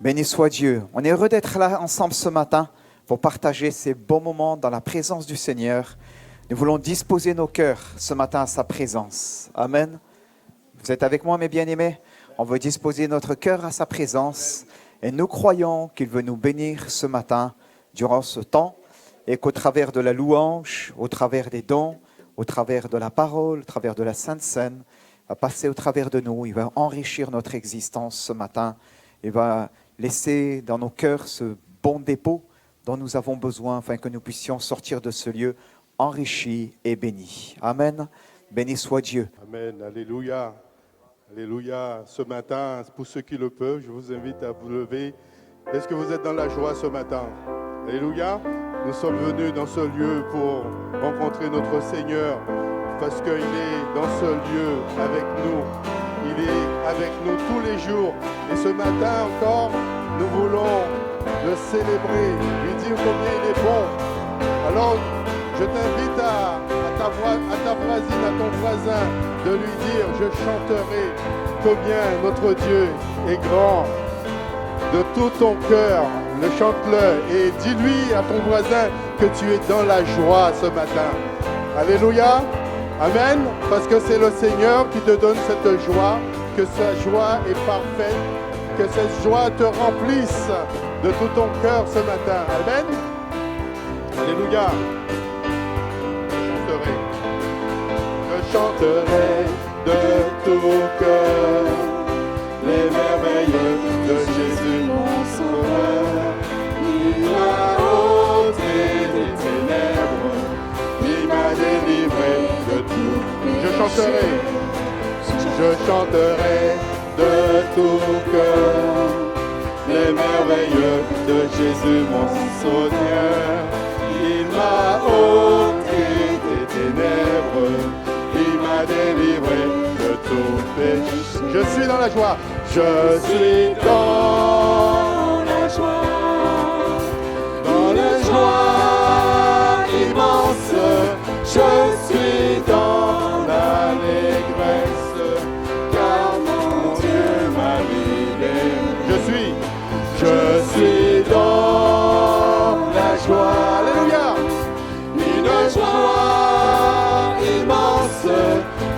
Béni soit Dieu. On est heureux d'être là ensemble ce matin pour partager ces bons moments dans la présence du Seigneur. Nous voulons disposer nos cœurs ce matin à sa présence. Amen. Vous êtes avec moi, mes bien-aimés? On veut disposer notre cœur à sa présence et nous croyons qu'il veut nous bénir ce matin durant ce temps et qu'au travers de la louange, au travers des dons, au travers de la parole, au travers de la Sainte Seine, il va passer au travers de nous, il va enrichir notre existence ce matin, il va laisser dans nos cœurs ce bon dépôt dont nous avons besoin afin que nous puissions sortir de ce lieu enrichis et bénis. Amen. Béni soit Dieu. Amen. Alléluia. Alléluia. Ce matin, pour ceux qui le peuvent, je vous invite à vous lever. Est-ce que vous êtes dans la joie ce matin? Alléluia. Nous sommes venus dans ce lieu pour rencontrer notre Seigneur parce qu'il est dans ce lieu avec nous. Il est avec nous tous les jours. Et ce matin encore, nous voulons le célébrer, lui dire combien il est bon. Alors, je t'invite à ta voisine, à ton voisin, de lui dire, je chanterai combien notre Dieu est grand. De tout ton cœur, le chante-le et dis-lui à ton voisin que tu es dans la joie ce matin. Alléluia. Amen. Parce que c'est le Seigneur qui te donne cette joie, que sa joie est parfaite, que cette joie te remplisse de tout ton cœur ce matin. Amen. Alléluia. Je chanterai de tout cœur les merveilles de Jésus mon sauveur. Il m'a ôté des ténèbres, il m'a délivré de tout péché. Je chanterai de tout cœur les merveilles de Jésus mon Sauveur. Il m'a ôté des ténèbres, il m'a délivré de tout péché. Je suis dans la joie. Je suis dans la joie, dans la joie immense. Je suis dans l'allégresse, car mon Dieu m'a libéré. Je suis dans la joie. Alléluia. Une joie immense.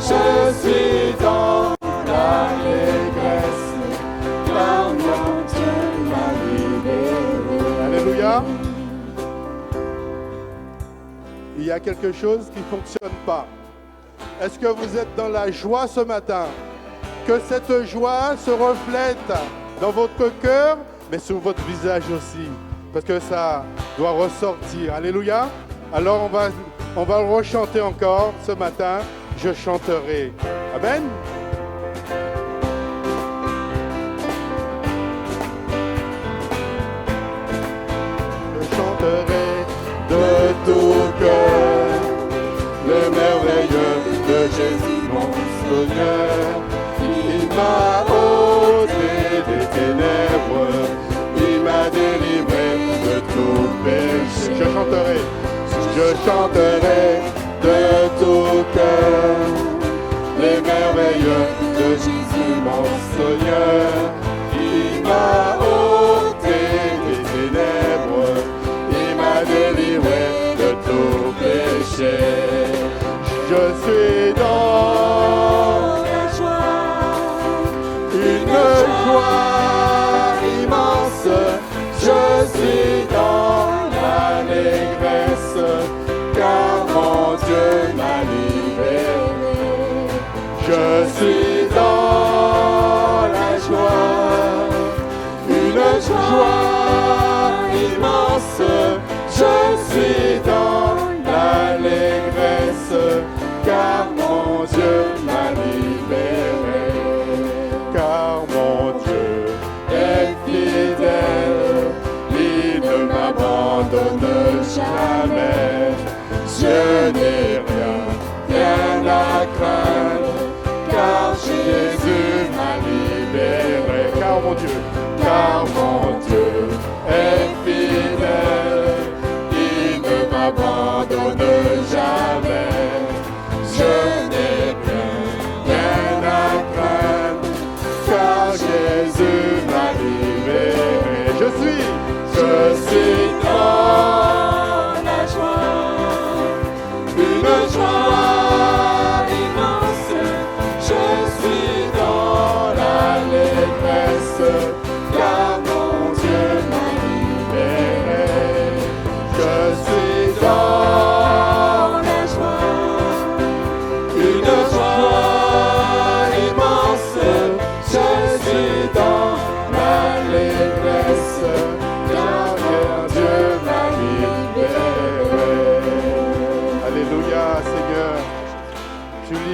Je suis dans l'allégresse, car mon Dieu m'a libéré. Alléluia. Il y a quelque chose qui ne fonctionne pas. Est-ce que vous êtes dans la joie ce matin? Que cette joie se reflète dans votre cœur, mais sur votre visage aussi. Parce que ça doit ressortir. Alléluia. Alors on va le rechanter encore ce matin. Je chanterai. Amen. Je chanterai de tout cœur les merveilles de Jésus mon Seigneur. Il m'a ôté des ténèbres, il m'a délivré de tout péché. Je chanterai de tout cœur les merveilles de Jésus mon Seigneur. Il m'a ôté des ténèbres, il m'a délivré de tout péché. Je suis dans la joie, une joie immense. Je suis dans l'allégresse, car mon Dieu m'a libéré. Je suis dans la joie, une joie immense. Je suis dans l'allégresse, car mon Dieu m'a libéré. Car mon Dieu est fidèle, il ne m'abandonne jamais. Je n'ai rien à craindre, car Jésus m'a libéré. Car mon Dieu est fidèle, il ne m'abandonne jamais. Je n'ai rien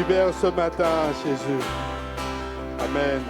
libère ce matin, Jésus. Amen.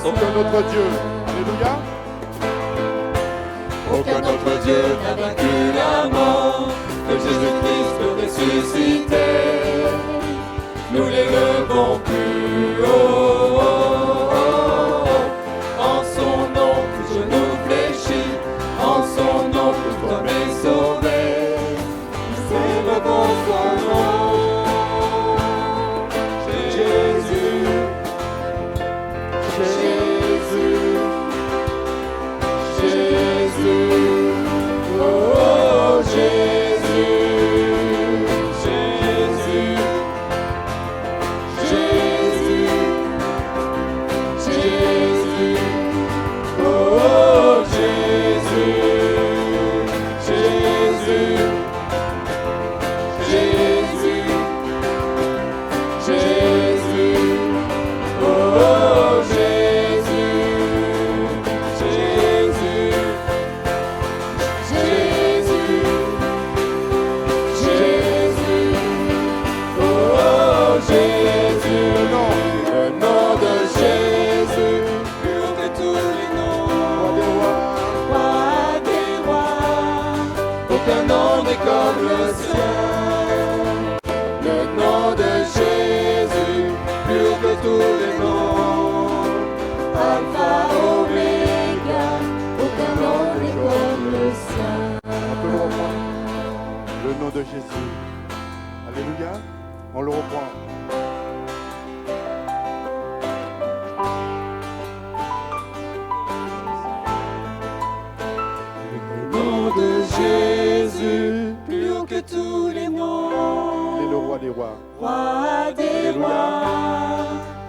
Aucun autre Dieu. Alléluia. Aucun autre Dieu n'a vaincu la mort que Jésus-Christ ressuscité. Nous l'élevons plus haut. En son nom, tout genou fléchit. En son nom, tout homme est sauvé. Nous élevons son nom. Comme le ciel, le nom de Jésus, plus haut que tous les noms, Alpha, Oméga, aucun nom n'est comme le sien. Le nom de Jésus. Alléluia. On le reprend. Le nom de Jésus, plus haut que tous les noms. Il est le roi des rois. Roi des Alléluia.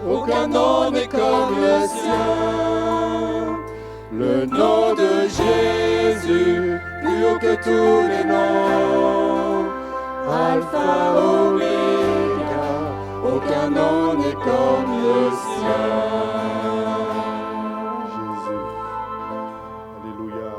rois, aucun nom n'est comme le sien. Le nom de Jésus, plus haut que tous les noms. Alpha, Oméga, aucun nom n'est comme le sien. Jésus. Alléluia.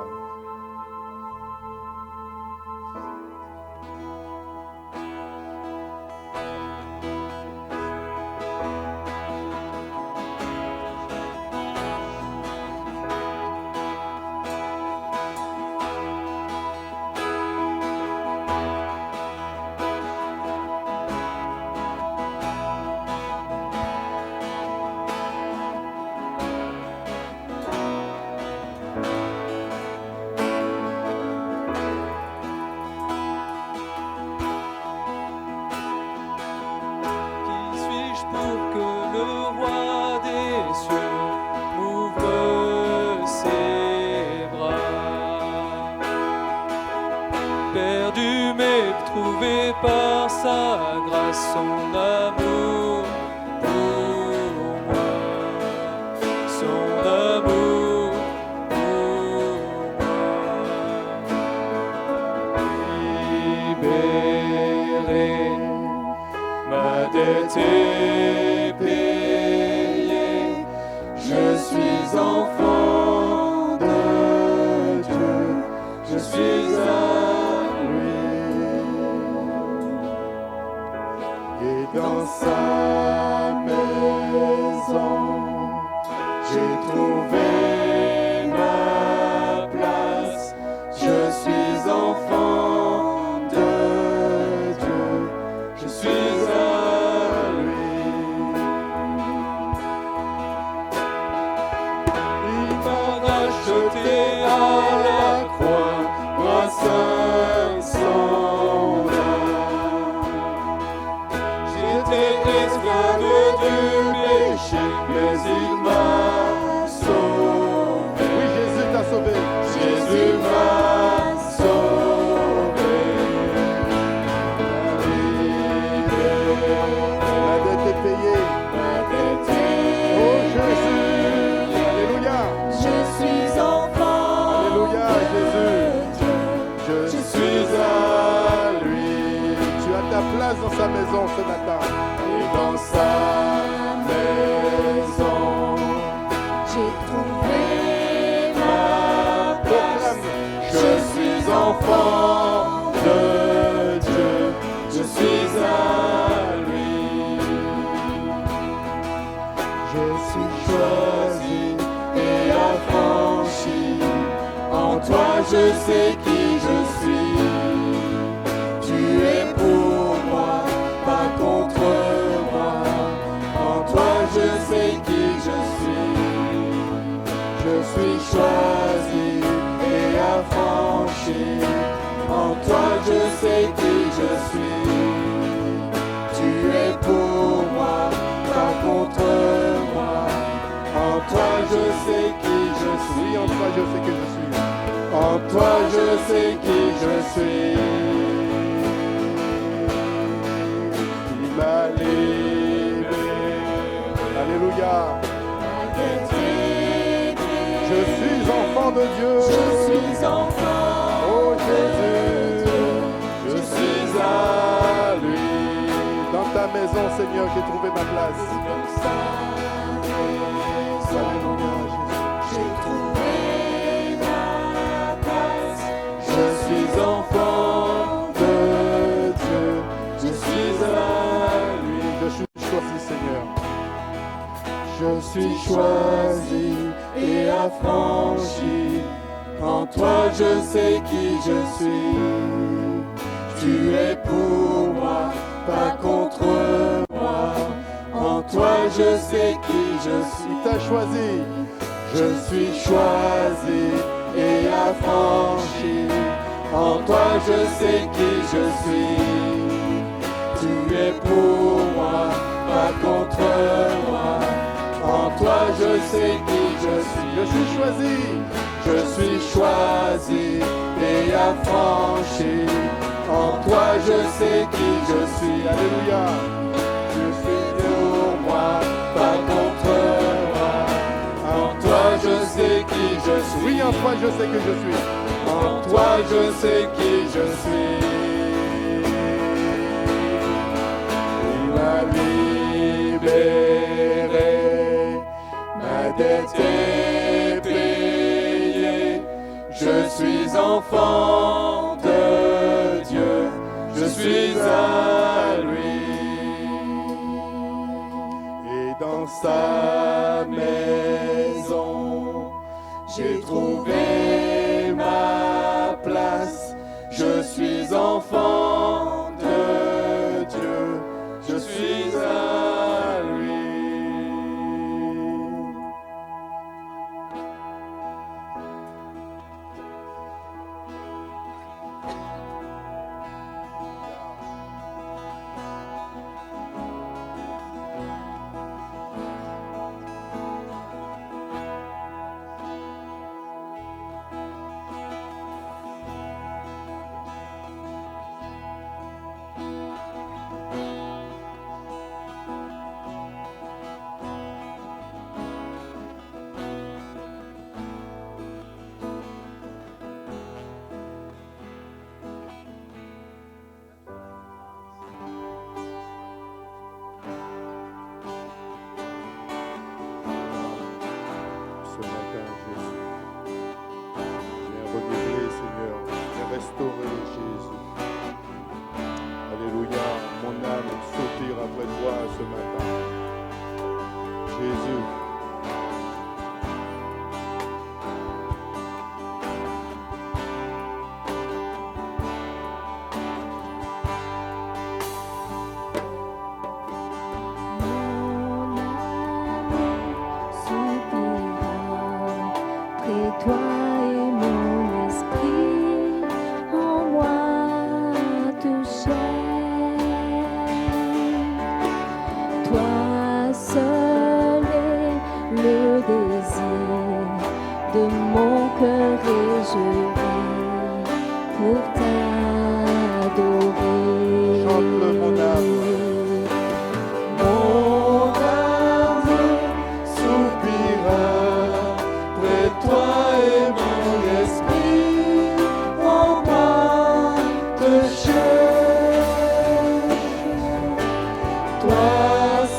Qui suis-je pour que le roi des cieux m'ouvre ses bras? Perdu mais trouvé par sa grâce, son amour pour moi. Son amour pour moi. Libéré, ma dette est payée, je suis enfant de Dieu, je suis à lui. Et Dans sa maison, j'ai trouvé ma place, je suis enfant de Dieu, je suis à lui. Il m'a racheté à la croix grâce à son âme. J'étais esclave du péché, mais il m'a sauvé. oui, Jésus t'a sauvé. Jésus m'a sauvé. La dette est payée. Oh Jésus. Alléluia. Je suis enfant. Alléluia, Jésus. Je suis à lui. Tu as ta place dans sa maison ce matin. Et dans sa maison, j'ai trouvé ma place. Je suis enfant de Dieu, je suis à lui. Je suis choisi et affranchi. En toi, je sais qui je suis. Tu es pour moi, pas contre moi. En toi, je sais qui je suis. Je suis choisi et affranchi. En toi, je sais qui je suis. Tu es pour moi, pas contre moi. En toi, je sais qui je suis. Oui, en toi, je sais que je suis. En toi, je sais qui je suis. Il m'a libéré. Alléluia. Je suis enfant de Dieu. Je suis enfant. Oh Jésus. Je suis à lui. Dans ta maison, Seigneur, j'ai trouvé ma place. Alléluia, Jésus. J'ai trouvé ma place. Je suis enfant de Dieu. Je suis à lui. Je suis choisi, Seigneur. Je suis choisi et affranchi. En toi, je sais qui je suis. Tu es pour moi, pas contre moi. En toi, je sais qui je suis. Il t'a choisi. Je suis choisi et affranchi. En toi, je sais qui je suis. Tu es pour moi, pas contre moi. En toi je sais qui je suis. Je suis choisi. Je suis choisi et affranchi. En toi je sais qui je suis. Alléluia. Je suis pour moi, pas contre moi. En toi je sais qui je suis. Oui, en toi je sais que je suis. En toi je sais qui je suis. Il m'a libéré, ma dette est payée. Je suis enfant de Dieu, je suis à lui. Et dans sa maison, j'ai trouvé ma place. Je suis enfant de Dieu, je suis à lui. Ce matin, Jésus, viens renouveler, Seigneur, viens restaurer, Jésus. Alléluia, mon âme soupire après toi ce matin. Jésus. Toi et mon esprit en moi te cherche. Toi seul est le désir de mon cœur et je vis pour t'adorer. Chante-le, mon âme. Mon âme soupira près de toi et mon esprit en moi te cherche. Toi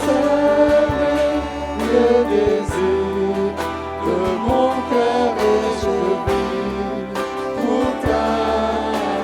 seul est le désir de mon cœur et je vis pour t'adorer.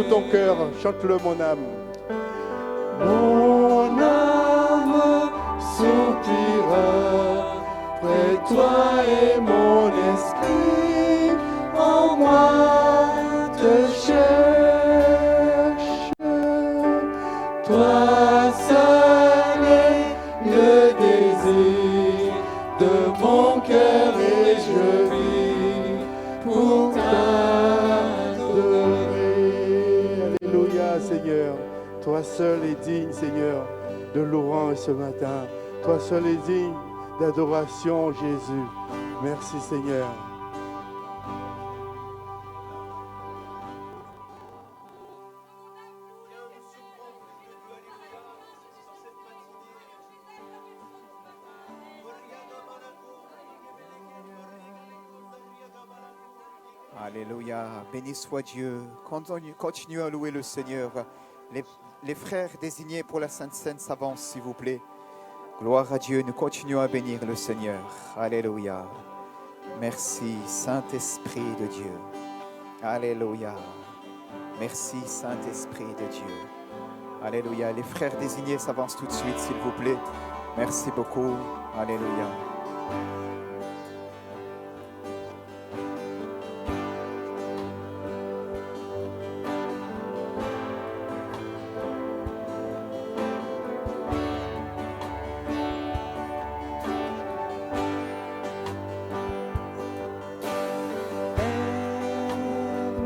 tout ton cœur, chante-le mon âme. Mon âme soupira près de toi et mon esprit en moi te cherche. Toi seul est le désir de mon cœur et je vis pour t'adorer. Alléluia, Seigneur. Toi seul est digne, Seigneur, de louange ce matin. Toi seul est digne d'adoration, Jésus. Merci, Seigneur. Alléluia. Béni soit Dieu. Continuez à louer le Seigneur. Les frères désignés pour la Sainte Seine s'avancent, s'il vous plaît. Gloire à Dieu. Nous continuons à bénir le Seigneur. Alléluia. Merci, Saint-Esprit de Dieu. Alléluia. Merci, Saint-Esprit de Dieu. Alléluia. Les frères désignés s'avancent tout de suite, s'il vous plaît. Merci beaucoup. Alléluia.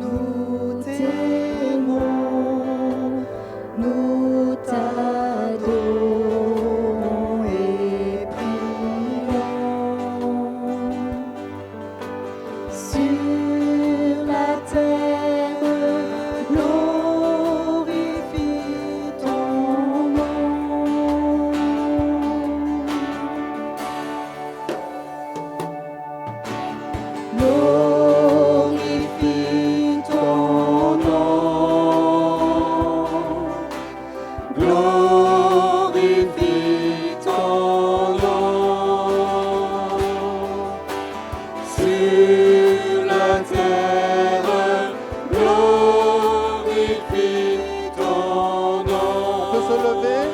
Nous t'aimons, nous t'adorons et prions. Sur la terre, glorifie ton nom. Glorifie ton nom. Glorifie ton nom. Sur la terre, glorifie ton On peut se nom. lever.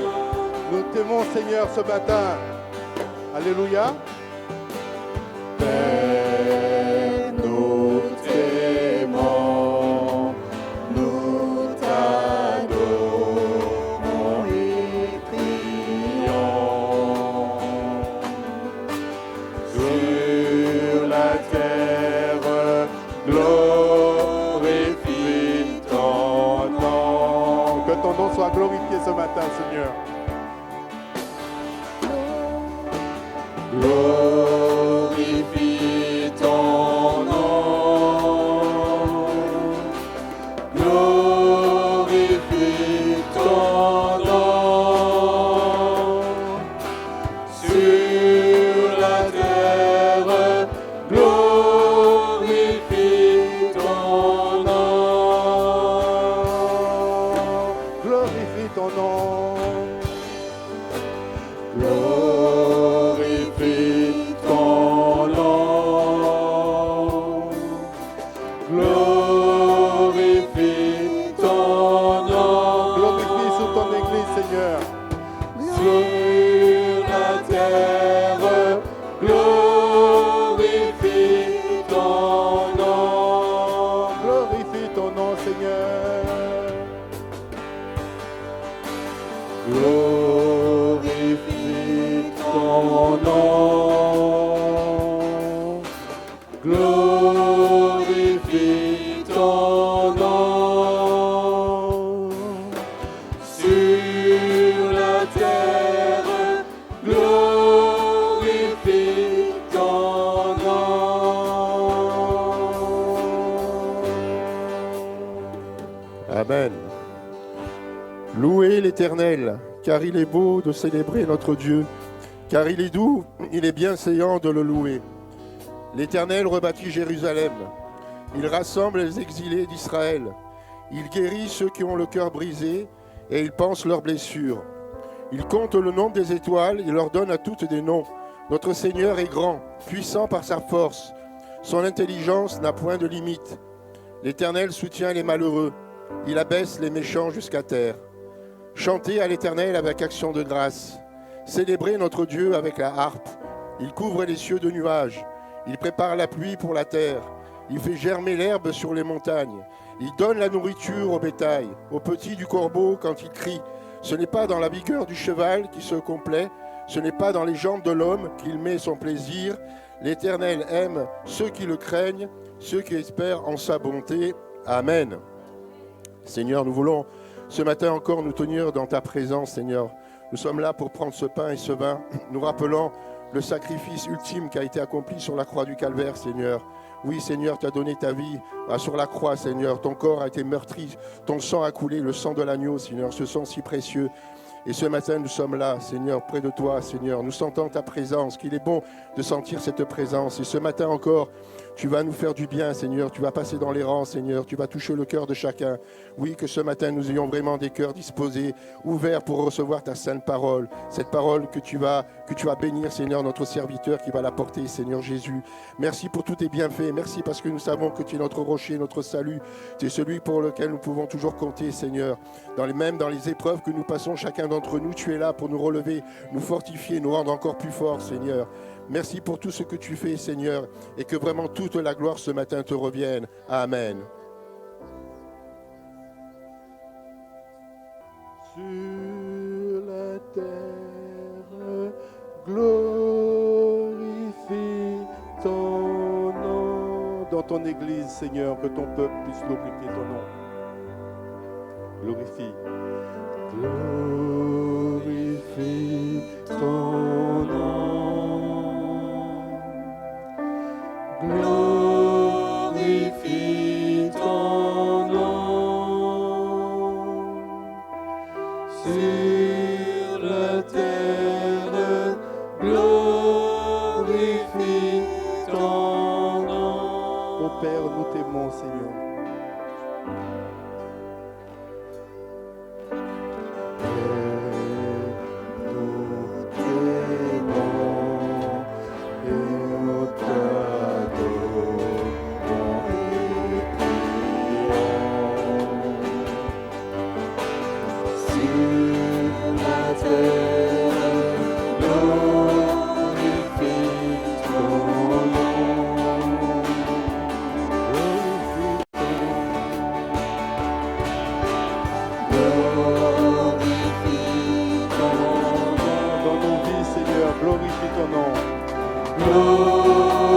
Nous t'aimons, Seigneur, ce matin. Alléluia. Père, nous t'aimons, nous t'adorons et prions. Sur la terre, glorifie ton nom. Que ton nom soit glorifié ce matin, Seigneur. Glorifie ton nom. Glorifie ton nom. Sur la terre, glorifie ton nom. Glorifie ton nom. Glorifie ton nom. Glorifie ton nom. Glorifie sur ton Église, Seigneur. Sur la terre, glorifie ton nom. Glorifie ton nom, Seigneur. Glorifie ton nom. Glorifie ton nom. Sur la terre, glorifie ton nom. Amen. Louez l'Éternel, car il est beau de célébrer notre Dieu, car il est doux, il est bienséant de le louer. L'Éternel rebâtit Jérusalem, il rassemble les exilés d'Israël, il guérit ceux qui ont le cœur brisé et il pense leurs blessures. Il compte le nombre des étoiles, il leur donne à toutes des noms. Notre Seigneur est grand, puissant par sa force, son intelligence n'a point de limite. L'Éternel soutient les malheureux, Il abaisse les méchants jusqu'à terre. Chantez à l'Éternel avec action de grâce. Célébrez notre Dieu avec la harpe. Il couvre les cieux de nuages. Il prépare la pluie pour la terre. Il fait germer l'herbe sur les montagnes. Il donne la nourriture au bétail, aux petits du corbeau quand il crie. Ce n'est pas dans la vigueur du cheval qui se complaît. Ce n'est pas dans les jambes de l'homme qu'il met son plaisir. L'Éternel aime ceux qui le craignent, ceux qui espèrent en sa bonté. Amen. Seigneur, nous voulons ce matin encore nous tenir dans ta présence, Seigneur. Nous sommes là pour prendre ce pain et ce vin. Nous rappelons le sacrifice ultime qui a été accompli sur la croix du Calvaire, Seigneur. Oui, Seigneur, tu as donné ta vie sur la croix, Seigneur. Ton corps a été meurtri, ton sang a coulé, le sang de l'agneau, Seigneur, ce sang si précieux. Et ce matin, nous sommes là, Seigneur, près de toi, Seigneur. Nous sentons ta présence, qu'il est bon de sentir cette présence. Et ce matin encore, tu vas nous faire du bien, Seigneur. Tu vas passer dans les rangs, Seigneur. Tu vas toucher le cœur de chacun. Oui, que ce matin, nous ayons vraiment des cœurs disposés, ouverts pour recevoir ta sainte parole. Cette parole que tu vas bénir, Seigneur, notre serviteur qui va la porter, Seigneur Jésus. Merci pour tous tes bienfaits. Merci parce que nous savons que tu es notre rocher, notre salut. Tu es celui pour lequel nous pouvons toujours compter, Seigneur. Même dans les épreuves que nous passons, chacun d'entre nous, tu es là pour nous relever, nous fortifier, nous rendre encore plus forts, Seigneur. Merci pour tout ce que tu fais, Seigneur, et que vraiment toute la gloire ce matin te revienne. Amen. Sur la terre, glorifie ton nom. Dans ton église, Seigneur, que ton peuple puisse glorifier ton nom. Glorifie. Glorifie ton nom. Glorifie ton nom. Sur la terre, glorifie ton nom. Ô Père, nous t'aimons, Seigneur. Glorifie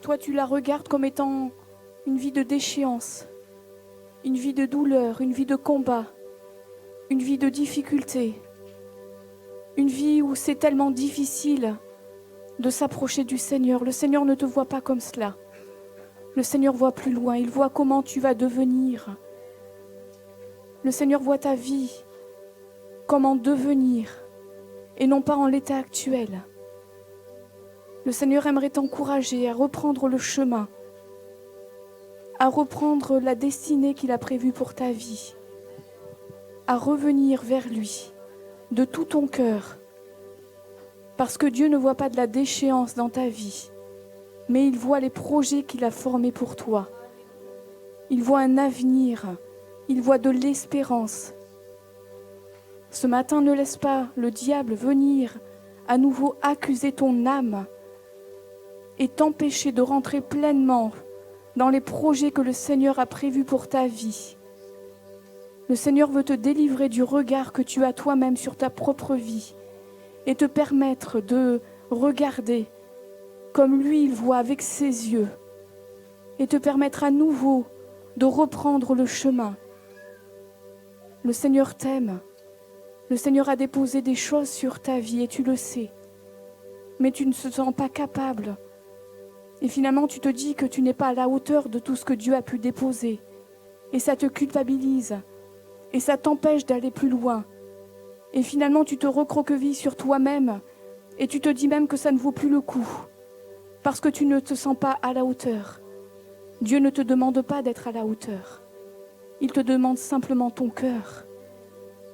toi tu la regardes comme étant une vie de déchéance, une vie de douleur, une vie de combat, une vie de difficulté, une vie où c'est tellement difficile de s'approcher du Seigneur. Le Seigneur ne te voit pas comme cela. Le Seigneur voit plus loin, il voit comment tu vas devenir. Le Seigneur voit ta vie, comment devenir, et non pas en l'état actuel. Le Seigneur aimerait t'encourager à reprendre le chemin, à reprendre la destinée qu'il a prévue pour ta vie, à revenir vers lui de tout ton cœur, parce que Dieu ne voit pas de la déchéance dans ta vie, mais il voit les projets qu'il a formés pour toi. Il voit un avenir, il voit de l'espérance. Ce matin, ne laisse pas le diable venir à nouveau accuser ton âme et t'empêcher de rentrer pleinement dans les projets que le Seigneur a prévus pour ta vie. Le Seigneur veut te délivrer du regard que tu as toi-même sur ta propre vie et te permettre de regarder comme lui il voit avec ses yeux et te permettre à nouveau de reprendre le chemin. Le Seigneur t'aime. Le Seigneur a déposé des choses sur ta vie et tu le sais. Mais tu ne te sens pas capable. Et finalement, tu te dis que tu n'es pas à la hauteur de tout ce que Dieu a pu déposer. Et ça te culpabilise. Et ça t'empêche d'aller plus loin. Et finalement, tu te recroquevilles sur toi-même. Et tu te dis même que ça ne vaut plus le coup. Parce que tu ne te sens pas à la hauteur. Dieu ne te demande pas d'être à la hauteur. Il te demande simplement ton cœur.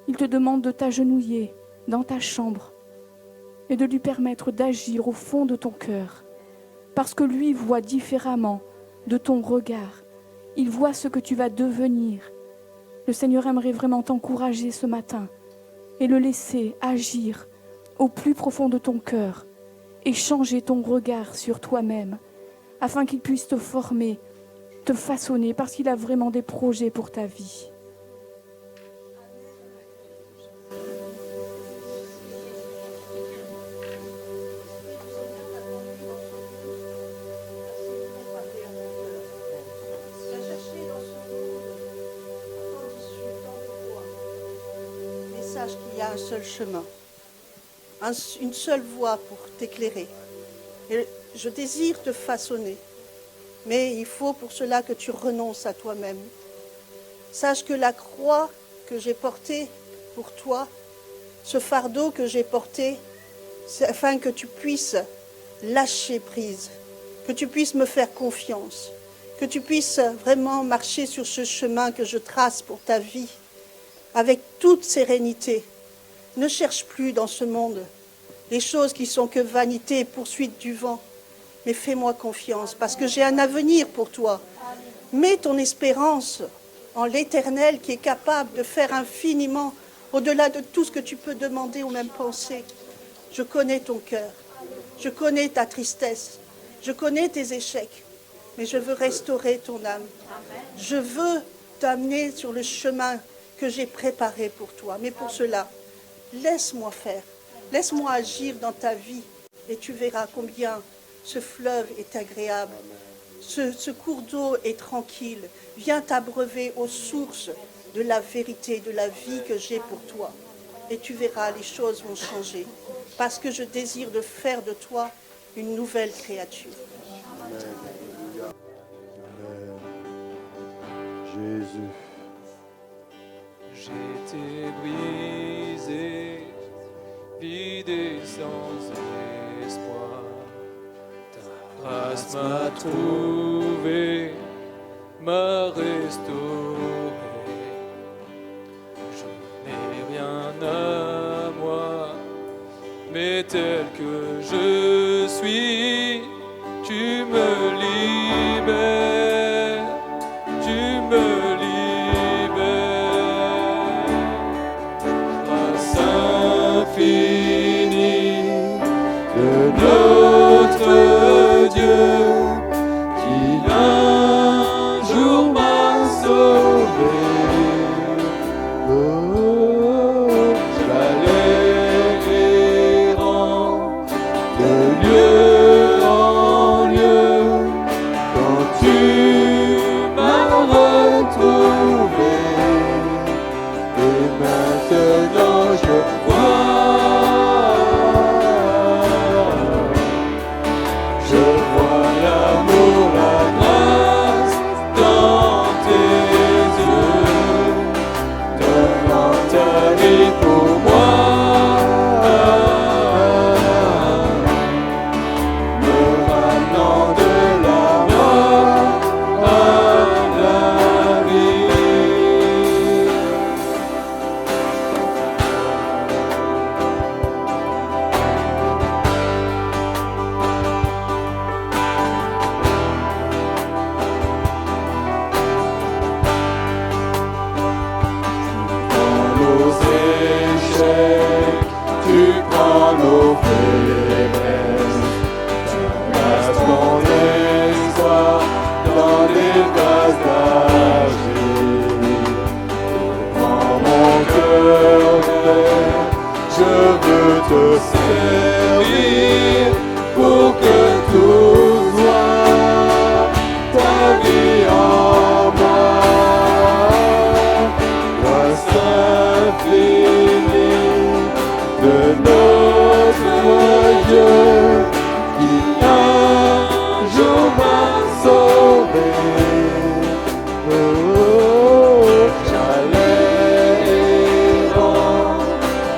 Il te demande de t'agenouiller dans ta chambre et de lui permettre d'agir au fond de ton cœur. Parce que lui voit différemment de ton regard. Il voit ce que tu vas devenir. Le Seigneur aimerait vraiment t'encourager ce matin et le laisser agir au plus profond de ton cœur et changer ton regard sur toi-même afin qu'il puisse te former, te façonner parce qu'il a vraiment des projets pour ta vie. Il y a un seul chemin, une seule voie pour t'éclairer. Et je désire te façonner, mais il faut pour cela que tu renonces à toi-même. Sache que la croix que j'ai portée pour toi, ce fardeau que j'ai porté, c'est afin que tu puisses lâcher prise, que tu puisses me faire confiance, que tu puisses vraiment marcher sur ce chemin que je trace pour ta vie, avec toute sérénité. Ne cherche plus dans ce monde les choses qui sont que vanité et poursuite du vent, mais fais-moi confiance, parce que j'ai un avenir pour toi. Mets ton espérance en l'Éternel qui est capable de faire infiniment au-delà de tout ce que tu peux demander ou même penser. Je connais ton cœur, je connais ta tristesse, je connais tes échecs, mais je veux restaurer ton âme. Je veux t'amener sur le chemin que j'ai préparé pour toi. Mais pour cela, laisse-moi faire, laisse-moi agir dans ta vie et tu verras combien ce fleuve est agréable, ce cours d'eau est tranquille. Viens t'abreuver aux sources de la vérité, de la vie que j'ai pour toi. Et tu verras, les choses vont changer parce que je désire de faire de toi une nouvelle créature. Amen. Amen. Jésus. J'étais brisé, vide et sans espoir. Ta grâce m'a trouvé, m'a restauré. Je n'ai rien à moi, mais tel que je suis, tu me libères, tu me libères. De notre Dieu qui un jour m'a sauvé. Oh, j'allais errant de lieu tu m'as retrouvé. Et maintenant je vois l'amour, la grâce dans tes yeux, donnant ta vie pour moi, me ramenant de la mort à la vie. Nos échecs, tu prends nos faiblesses, tu places ton espoir dans des vases d'argile. Prends mon cœur, je veux te servir pour que tout soit ta vie en moi. Grâce infinie de notre Dieu qui un jour m'a sauvé. Oh, j'allais errant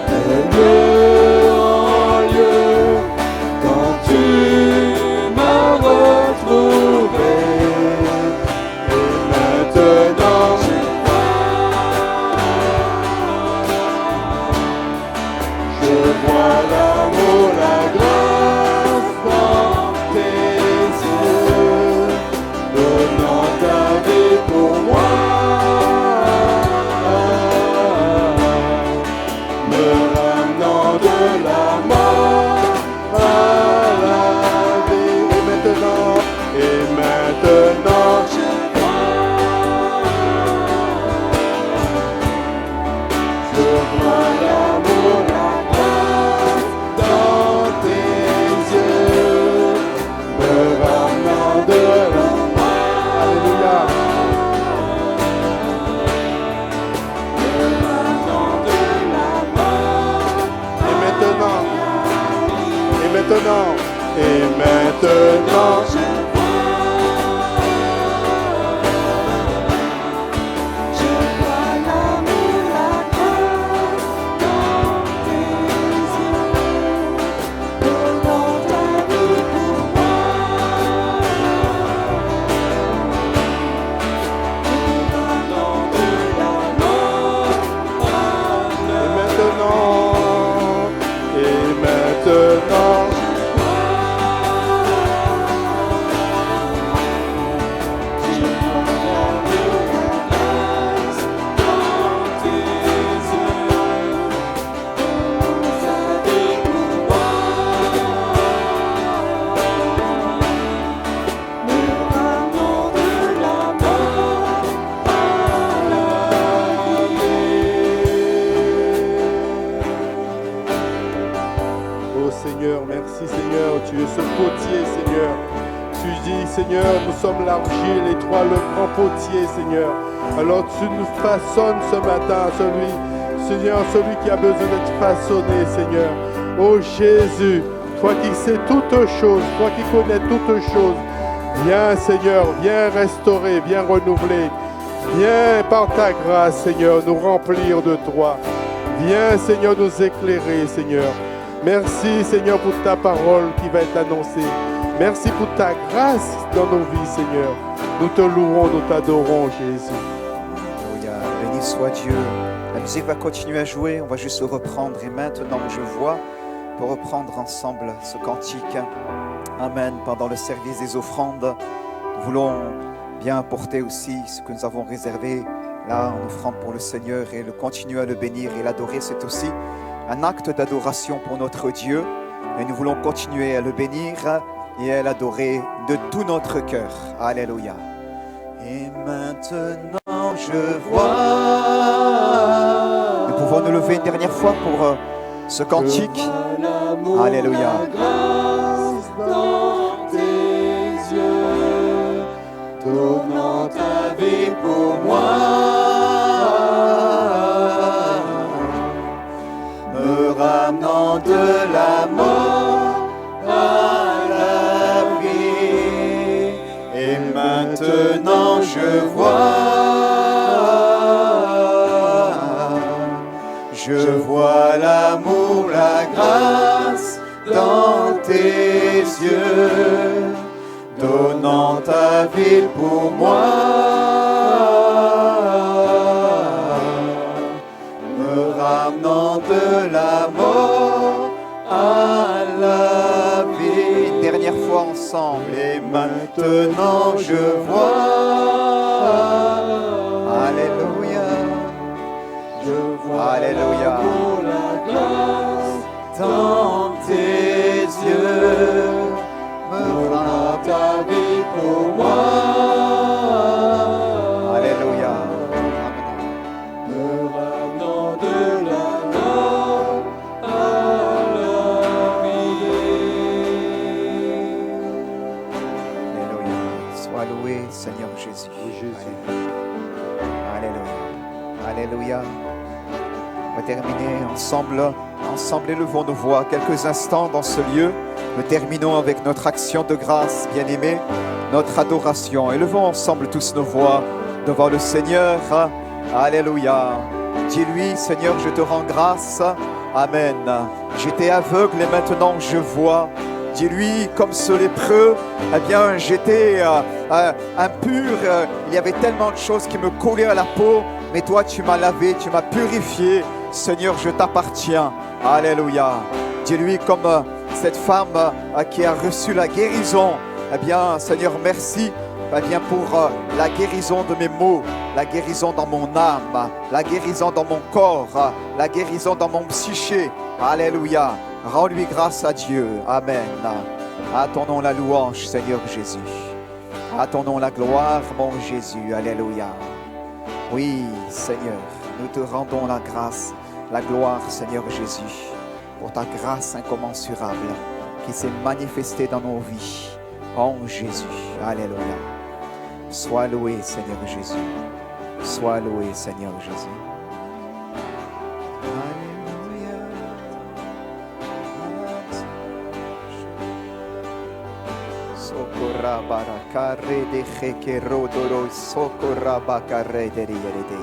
de lieu en lieu quand tu m'as retrouvé. Et maintenant je vois l'amour, la grâce dans tes yeux, donnant ta vie pour moi, me ramenant de la mort à la vie. Et maintenant je vois l'amour, la grâce dans tes yeux, me ramenant de la mort. Alléluia. Me ramenant de la mort. Et maintenant, je vois l'amour, la grâce dans tes yeux, donnant ta vie pour moi, me ramenant de la mort à la vie. Et maintenant, Seigneur, merci Seigneur, tu es ce potier Seigneur. Tu dis Seigneur, nous sommes l'argile et toi le grand potier Seigneur. Alors tu nous façonnes ce matin, celui qui a besoin d'être façonné Seigneur. Oh Jésus, toi qui sais toutes choses, toi qui connais toutes choses, viens Seigneur, viens restaurer, viens renouveler. Viens par ta grâce Seigneur nous remplir de toi. Viens Seigneur nous éclairer Seigneur. Merci Seigneur pour ta parole qui va être annoncée. Merci pour ta grâce dans nos vies Seigneur. Nous te louons, nous t'adorons Jésus. Alléluia, béni soit Dieu. La musique va continuer à jouer, on va juste le reprendre. Et maintenant, je vois, pour reprendre ensemble ce cantique. Amen. Pendant le service des offrandes, nous voulons bien apporter aussi ce que nous avons réservé là en offrande pour le Seigneur et le continuer à le bénir et l'adorer. C'est aussi un acte d'adoration pour notre Dieu. Et nous voulons continuer à le bénir et à l'adorer de tout notre cœur. Alléluia. Et maintenant je vois. Nous pouvons nous lever une dernière fois pour ce cantique. Alléluia. Dans tes yeux, donnant ta vie pour moi, me ramenant de la mort à la vie. Et maintenant je vois l'amour, la grâce dans tes yeux, donnant ta vie pour moi, me ramenant de la mort à la vie. Une dernière fois ensemble. Et maintenant je vois, Alléluia. je vois Alléluia. l'amour, la grâce dans tes yeux, me rend ta vie pour moi, Alléluia. me ramenant de la mort à la vie. Alléluia. Sois loué, Seigneur Jésus. Oui, Jésus. Alléluia. Alléluia. On va terminer ensemble, élevons nos voix quelques instants dans ce lieu. Nous terminons avec notre action de grâce, bien-aimés, notre adoration. Élevons ensemble tous nos voix devant le Seigneur. Alléluia. Dis-lui, Seigneur, je te rends grâce. Amen. J'étais aveugle et maintenant je vois. Dis-lui, comme ce lépreux, eh bien, j'étais impur. Il y avait tellement de choses qui me collaient à la peau. Mais toi, tu m'as lavé, tu m'as purifié. Seigneur, je t'appartiens. Alléluia. Dis-lui, comme cette femme qui a reçu la guérison. Eh bien, Seigneur, merci. Eh bien, pour la guérison de mes maux, la guérison dans mon âme, la guérison dans mon corps, la guérison dans mon psyché. Alléluia. Rends-lui grâce à Dieu. Amen. À ton nom la louange, Seigneur Jésus. À ton nom la gloire, mon Jésus. Alléluia. Oui, Seigneur, nous te rendons la grâce, la gloire, Seigneur Jésus, pour ta grâce incommensurable qui s'est manifestée dans nos vies. En Jésus. Alléluia. Sois loué, Seigneur Jésus. Sois loué, Seigneur Jésus. Socorra barakare de hekerodoro socorra bakare de rierede.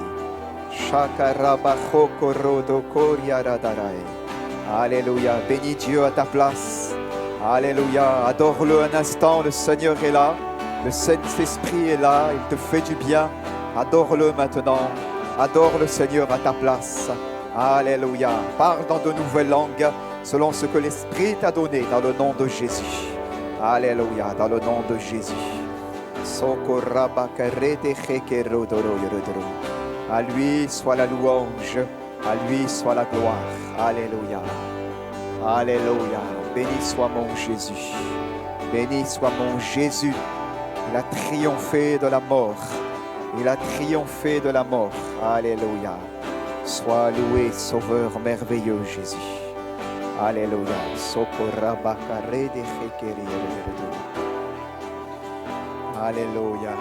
Shakara bakokorodo koriaradarai. Alléluia. Bénis Dieu à ta place. Alléluia. Adore-le un instant. Le Seigneur est là. Le Saint-Esprit est là. Il te fait du bien. Adore-le maintenant. Adore le Seigneur à ta place. Alléluia. Parle dans de nouvelles langues selon ce que l'Esprit t'a donné dans le nom de Jésus. Alléluia, dans le nom de Jésus. À lui soit la louange, à lui soit la gloire. Alléluia. Alléluia. Béni soit mon Jésus. Béni soit mon Jésus. Il a triomphé de la mort. Il a triomphé de la mort. Alléluia. Sois loué, Sauveur merveilleux Jésus. Alléluia. Socorra bakare de hekeri. Alléluia.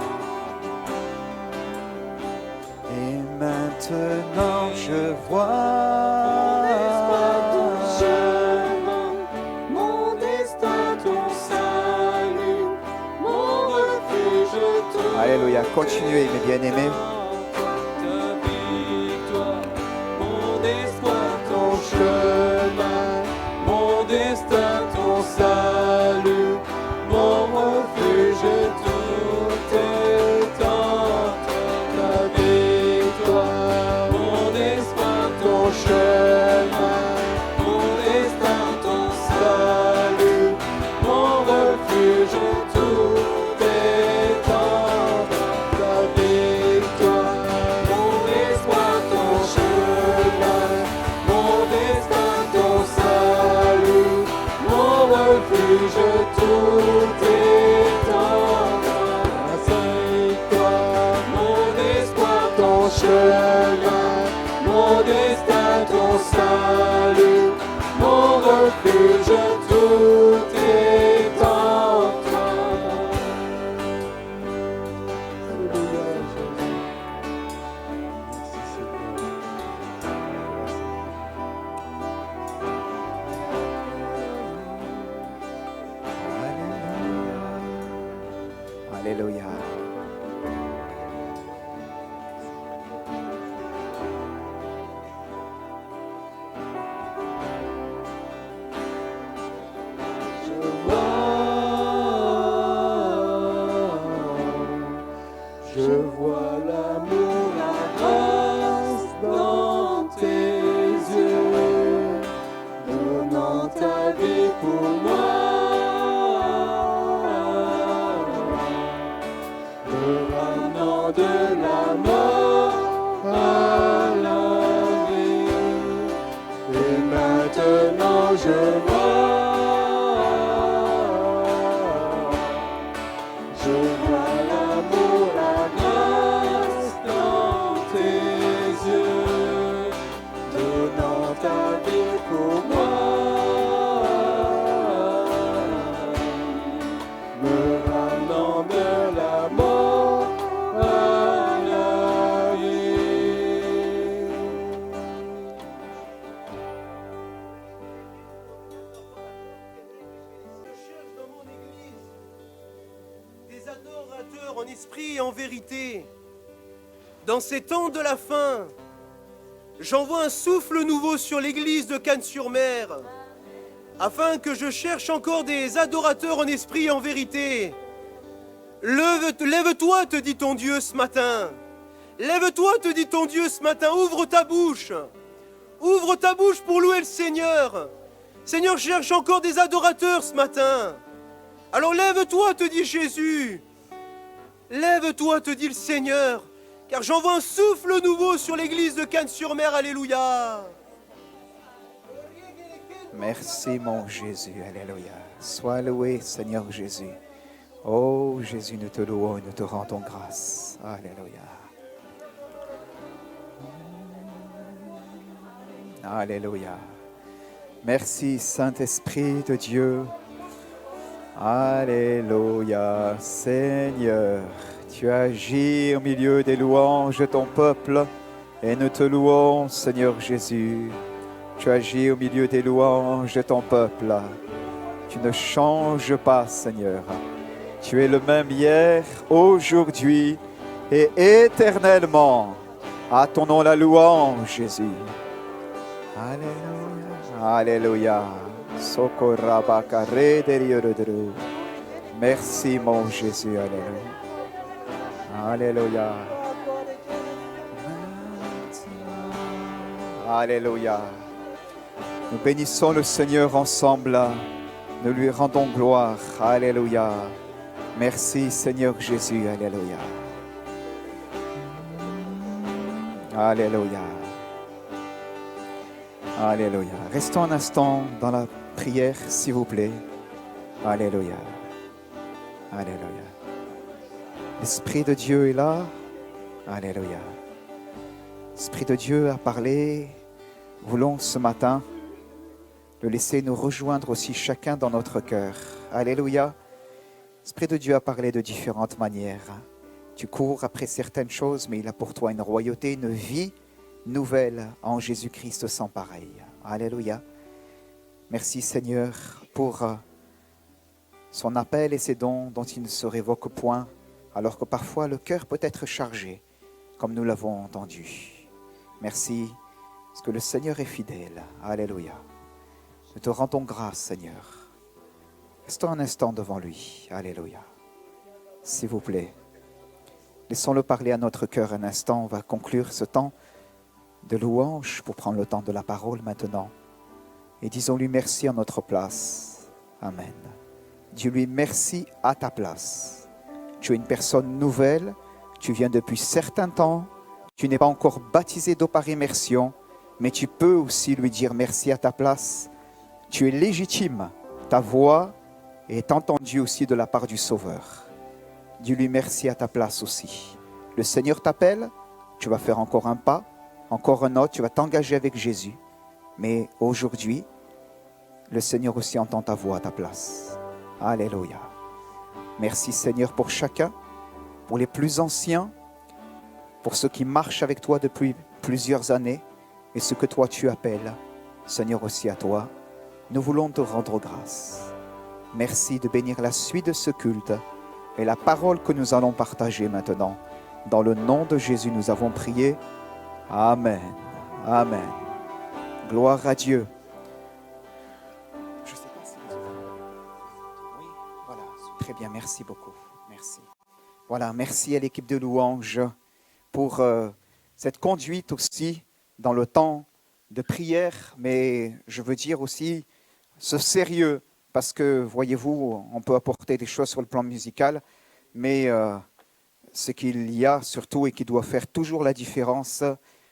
Et maintenant je vois ton chemin, mon destin, ton salut, mon refuge, tout. Alléluia. Continuez, mes bien-aimés. ta victoire, mon espoir, ton chemin, mon destin, ton salut, mon refuge, tout est en ta victoire, mon espoir, ton chemin, mon destin, ton salut, mon refuge, tout est en ta victoire, mon espoir, ton chemin, mon destin, ton salut, mon refuge, tout est en ta victoire, mon espoir, ton chemin, mon destin, ton salut, mon refuge, tout est en toi. Je vois l'amour, la grâce dans tes yeux, donnant ta vie pour moi, me ramenant de la mort à la vie. Et maintenant je vois l'amour, la grâce dans tes yeux, donnant ta vie pour moi, me ramenant de la mort à la vie. Je cherche dans mon église des adorateurs en esprit et en vérité. Dans ces temps de la fin, j'envoie un souffle nouveau sur l'église de Cannes-sur-Mer, afin que je cherche encore des adorateurs en esprit et en vérité. Lève-toi, te dit ton Dieu ce matin. Lève-toi, te dit ton Dieu ce matin. Ouvre ta bouche. Ouvre ta bouche pour louer le Seigneur. Seigneur, je cherche encore des adorateurs ce matin. Alors lève-toi, te dit Jésus. Lève-toi, te dit le Seigneur, car j'envoie un souffle nouveau sur l'église de Cannes-sur-Mer. Alléluia. Merci mon Jésus, alléluia. Sois loué Seigneur Jésus. Oh Jésus, nous te louons et nous te rendons grâce. Alléluia. Alléluia. Merci Saint-Esprit de Dieu. Alléluia. Seigneur, tu agis au milieu des louanges de ton peuple et nous te louons Seigneur Jésus. Tu agis au milieu des louanges de ton peuple. Tu ne changes pas Seigneur. Tu es le même hier, aujourd'hui et éternellement. À ton nom la louange Jésus. Alléluia. Alléluia. Merci mon Jésus. Alléluia. Alléluia. Alléluia. Nous bénissons le Seigneur ensemble. Nous lui rendons gloire. Alléluia. Merci Seigneur Jésus. Alléluia. Alléluia. Alléluia. Restons un instant dans la prière, s'il vous plaît. Alléluia. Alléluia. L'Esprit de Dieu est là. Alléluia. L'Esprit de Dieu a parlé. Voulons ce matin le laisser nous rejoindre aussi chacun dans notre cœur. Alléluia. L'Esprit de Dieu a parlé de différentes manières. Tu cours après certaines choses, mais il a pour toi une royauté, une vie nouvelle en Jésus-Christ sans pareil. Alléluia. Merci Seigneur pour son appel et ses dons dont il ne se révoque point, alors que parfois le cœur peut être chargé, comme nous l'avons entendu. Merci, parce que le Seigneur est fidèle. Alléluia. Nous te rendons grâce, Seigneur. Restons un instant devant lui. Alléluia. S'il vous plaît, laissons-le parler à notre cœur un instant. On va conclure ce temps de louange pour prendre le temps de la parole maintenant. Et disons-lui merci en notre place. Amen. Dis-lui merci à ta place. Tu es une personne nouvelle. Tu viens depuis certain temps. Tu n'es pas encore baptisé d'eau par immersion, mais tu peux aussi lui dire merci à ta place. Tu es légitime. Ta voix est entendue aussi de la part du Sauveur. Dis-lui merci à ta place aussi. Le Seigneur t'appelle. Tu vas faire encore un pas, encore un autre. Tu vas t'engager avec Jésus. Mais aujourd'hui, le Seigneur aussi entend ta voix à ta place. Alléluia. Merci Seigneur pour chacun, pour les plus anciens, pour ceux qui marchent avec toi depuis plusieurs années et ceux que toi tu appelles. Seigneur aussi à toi, nous voulons te rendre grâce. Merci de bénir la suite de ce culte et la parole que nous allons partager maintenant. Dans le nom de Jésus, nous avons prié. Amen. Amen. Gloire à Dieu. Je sais pas si vous... Oui, voilà. Très bien, merci beaucoup. Merci. Voilà, merci à l'équipe de louanges pour cette conduite aussi dans le temps de prière, mais je veux dire aussi ce sérieux, parce que, voyez-vous, on peut apporter des choses sur le plan musical, mais ce qu'il y a surtout et qui doit faire toujours la différence,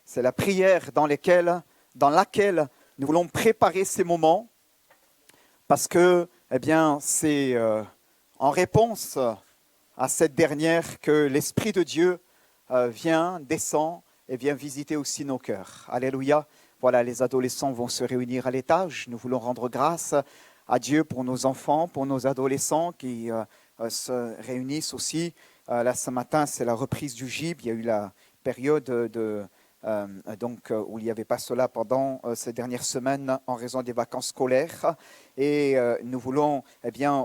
c'est la prière dans laquelle nous voulons préparer ces moments, parce que, eh bien, c'est en réponse à cette dernière que l'Esprit de Dieu vient, descend et vient visiter aussi nos cœurs. Alléluia. Voilà, les adolescents vont se réunir à l'étage. Nous voulons rendre grâce à Dieu pour nos enfants, pour nos adolescents qui se réunissent aussi. Là, ce matin, c'est la reprise du GIB. Il y a eu la période où il n'y avait pas cela pendant ces dernières semaines en raison des vacances scolaires. Et nous voulons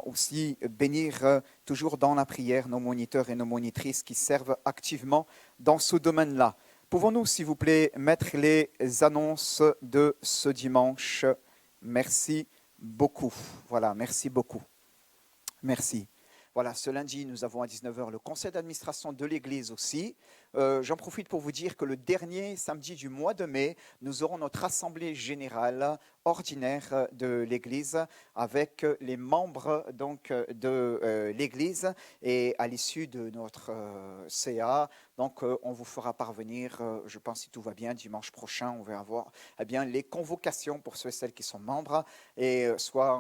aussi bénir toujours dans la prière nos moniteurs et nos monitrices qui servent activement dans ce domaine-là. Pouvons-nous, s'il vous plaît, mettre les annonces de ce dimanche? Merci beaucoup. Voilà, merci beaucoup. Merci. Voilà, ce lundi, nous avons à 19h le conseil d'administration de l'Église aussi. J'en profite pour vous dire que le dernier samedi du mois de mai, nous aurons notre assemblée générale ordinaire de l'Église avec les membres donc, de l'Église et à l'issue de notre CA. Donc, on vous fera parvenir, je pense si tout va bien, dimanche prochain, on va avoir les convocations pour ceux et celles qui sont membres, et soit